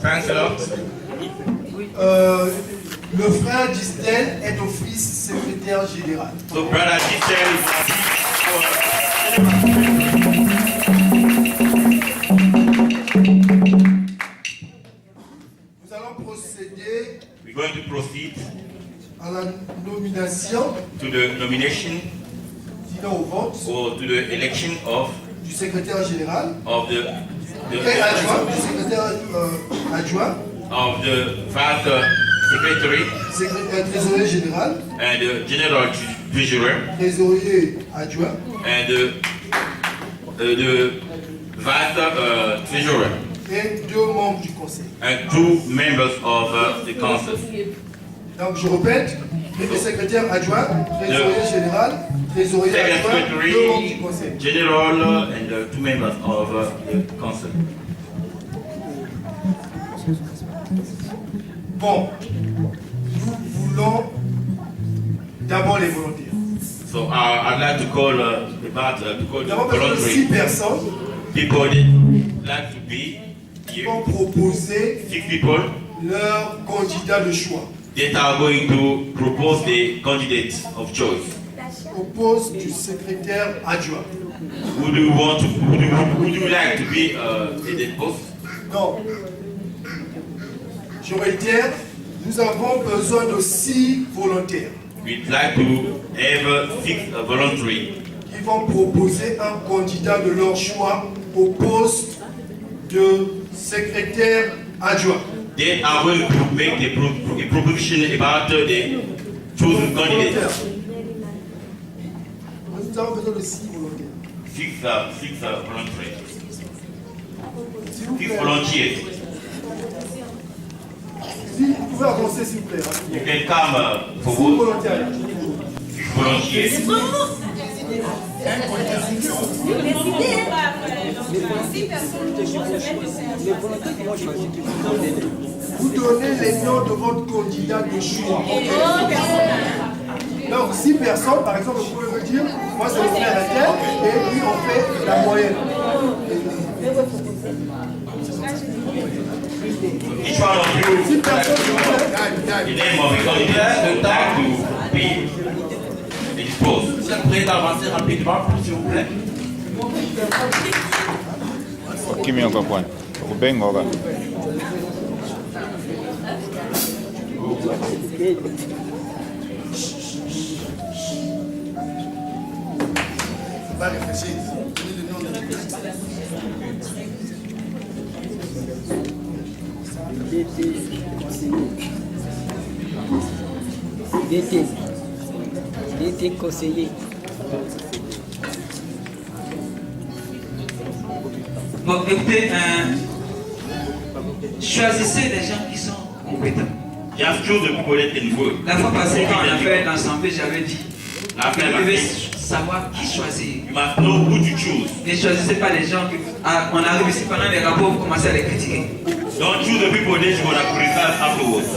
Thanks a lot. Le frère Distel est office secrétaire général. So, Brother Distel Nous allons procéder we're going to proceed à la nomination to the nomination temps au vote. Or to the election of Du secrétaire général. the Et adjoint. Du secrétaire adjoint. of the vice secretary Trésorier général. and the general treasurer Trésorier adjoint. and the vice treasurer Et 2 membres du conseil. and 2 members of the council. Donc je répète, le secrétaire adjoint, trésorier général, trésorier adjoint, 2 membres du conseil. General and 2 members of the council. Bon, nous voulons d'abord les volontaires. So I'd like to call Nous avons besoin de 6 voluntary personnes people that like to be qui here. vont proposer 6 people leur candidat de choix that are going to propose the candidate of choice. au poste du secrétaire adjoint. Would you like to be in the post? Donc, je réitère, nous avons besoin de 6 volontaires We'd like to have 6 voluntary qui vont proposer un candidat de leur choix au poste de secrétaire adjoint. that are going to make a proposition about the chosen candidate. Nous avons besoin de 6 volontaires. 6 voluntary. S'il vous 6 plaît, volunteers. si vous pouvez avancer s'il vous plaît. You can come 6 forward. volontaires. 6 volunteers. Vous donnez les noms de votre candidat de choix. Donc 6 personnes, par exemple, vous pouvez me dire, moi c'est le frère Etienne, et puis on fait la moyenne. Each one of you, 6 personnes, s'il vous plaît. the name of the candidate, like to be in this post. Monsieur le Président, avancez rapidement, s'il vous plaît. Kimi encore point. Ruben Goga. Pas réfléchir. Donnez le nom de la personne. DT conseiller. Bon, écoutez, choisissez des gens qui sont compétents. Just choose the people that can work. La fois passée, quand on a fait l'assemblée, j'avais dit, After vous devez you savoir qui choisir. must know who to choose. Ne choisissez pas les gens qui... on arrive ici pendant les rapports, vous commencez à les critiquer. Don't choose the people that you're going to criticize afterwards.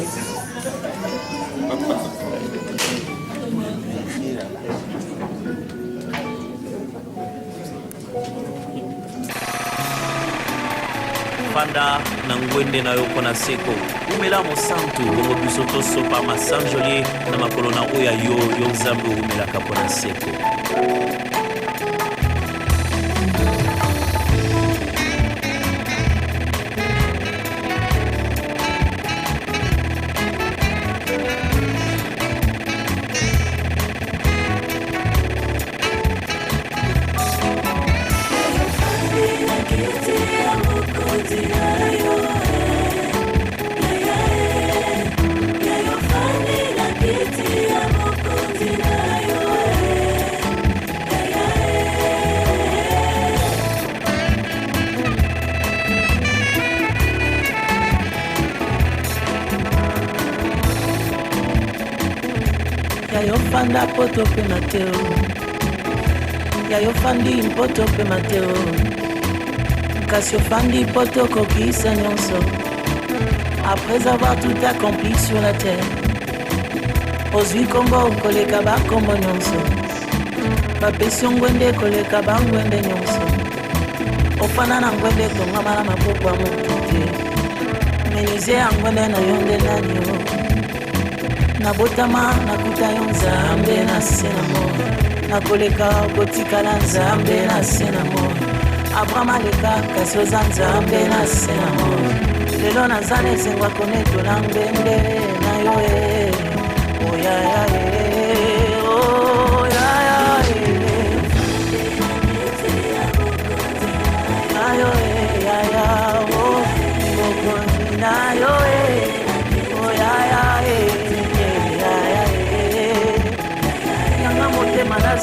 fanda na ngwende na yo kona seko umela mosantu bongo biso tosopa masanjoli na makolo na oya yo nzambe umelaka pona seko. Fanda poto pe Mateo Yayo fandi poto pe Mateo Kasi fandi poto kokisa nyonso. Après avoir tout accompli sur la terre, ozwi kombo koleka ba kombo nyonso. Bapesi ngwende koleka ba ngwende nyonso. Ofana na ngwende tongama na mapoko ya moto te. Menize ya ngwende na yo nde nani yo. Nabotama nakuta yo nzambe na se na mo. Nakoleka kotikala nzambe na se na mo. Abraham aleka kasi oza nzambe na se na mo. Lelo naza nesengwa konetola ngwende na yo oya ya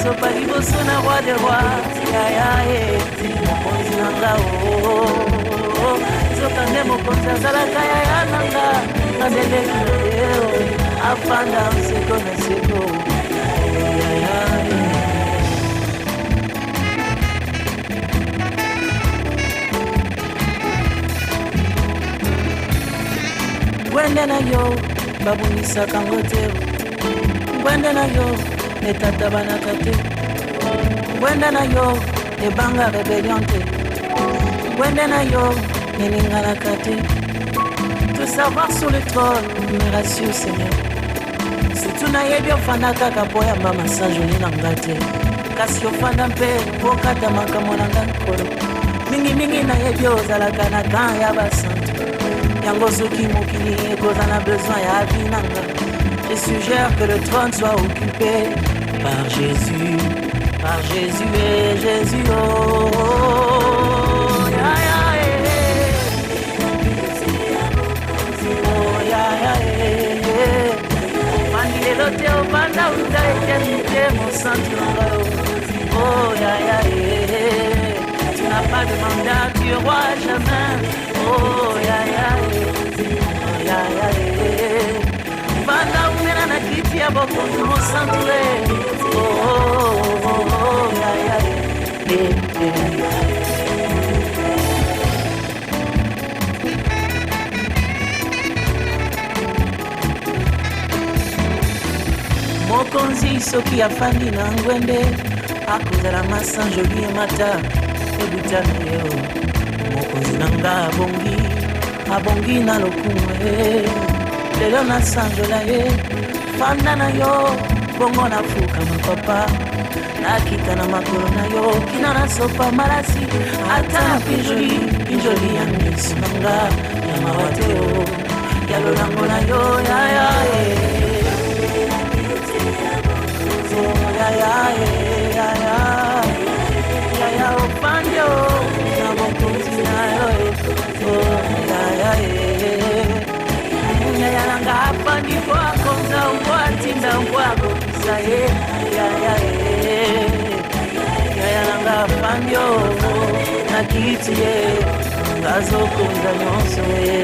nasopa liboso na roi de roi yaya mokonzi nanga soka nde mokonzi azalaka yaya nanga nazeleki na yeo afanda nseko na seko yaya ngwende na yo babunisaka ngo te ngwende na yo etatabanaka te ngwende na yo ebanga rebellion te ngwende na yo eninganaka te te savoir sur le trône me rassure Seigneur surtout nayebi ofanda kaka mpo yamba masajoli na nga te kasi ofanda mpe okata makambo na nga nkolo mingimingi nayebi ozalaka na kan ya basantu yango soki mokili ekozala besoin ya vi na nga je suggère que le trône soit occupé par Jésus et Jésus oh, ya ya oh ya ya ofandi lelo te ofanda uta eternité mon santi nanga oh ya ya tu n'as pas de mandat tu roi jamais oh ya ya ya ya banda umena na kiti ya bokonzi mosanture oh ya ya mokonzi soki afandi na ngwende akozala masanjoli emata ebuta na yo mokonzi nanga abongi na lokumu lelo nasanjola ye fanda na yo bongo nafuka mapapa nakita na makolo na yo kina nasopa malasi ata na pinjoli ya miso nanga ya mawa te o ya lolango na yo yaya yaya opandio na bokonzi na yo yaya yaya nanga apandi po akonza mpo atinda mpo akokisa ye yaya yaya nanga apandio na kiti ye ngazokonza nyonso ye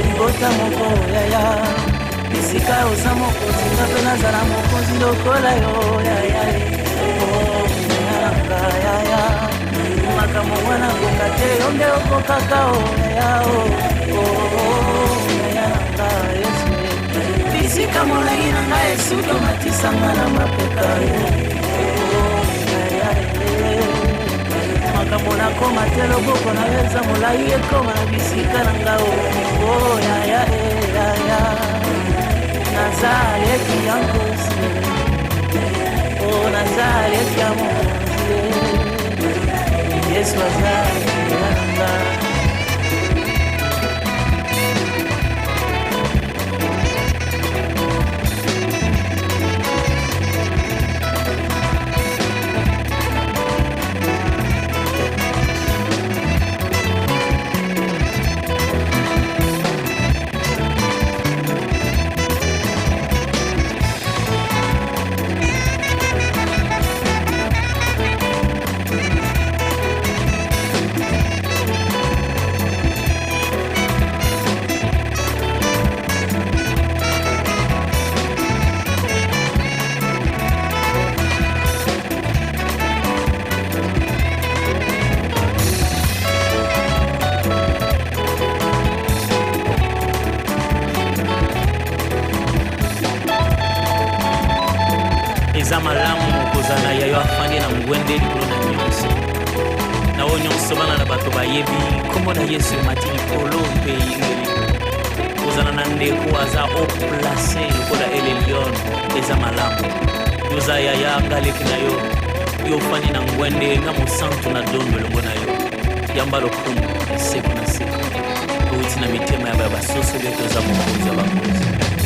libota moko yaya bisika oza mokonzi nga mpe nazala mokonzi lokola yo yaya oyanga yaya makambo wana koka te yo nde okokaka o yaya yaya nanga yesu bisika molai na nga esuki omatisanga na mapeka makambo nakoma te loboko na yo eza molai ekoma na bisika na nga o yaya yaya nazaleki ya nkosi o nazaleki ya mokonzi yesu azaleki ya nanga malamu kozala yayo afandi na ngwende likolo na nyonso na oyo nyonso bana na bato bayebi kombo na yesu emati likolo mpe ingeli kozala na ndeko aza oplace lokola elelion eza malamu yoza yaya ngaleki na yo yofandi na ngwende nga mosantu na dondo elongo na yo yamba lokumu eseko na seko outi na mitema ya basoso betoza mokonzi ya bakonzi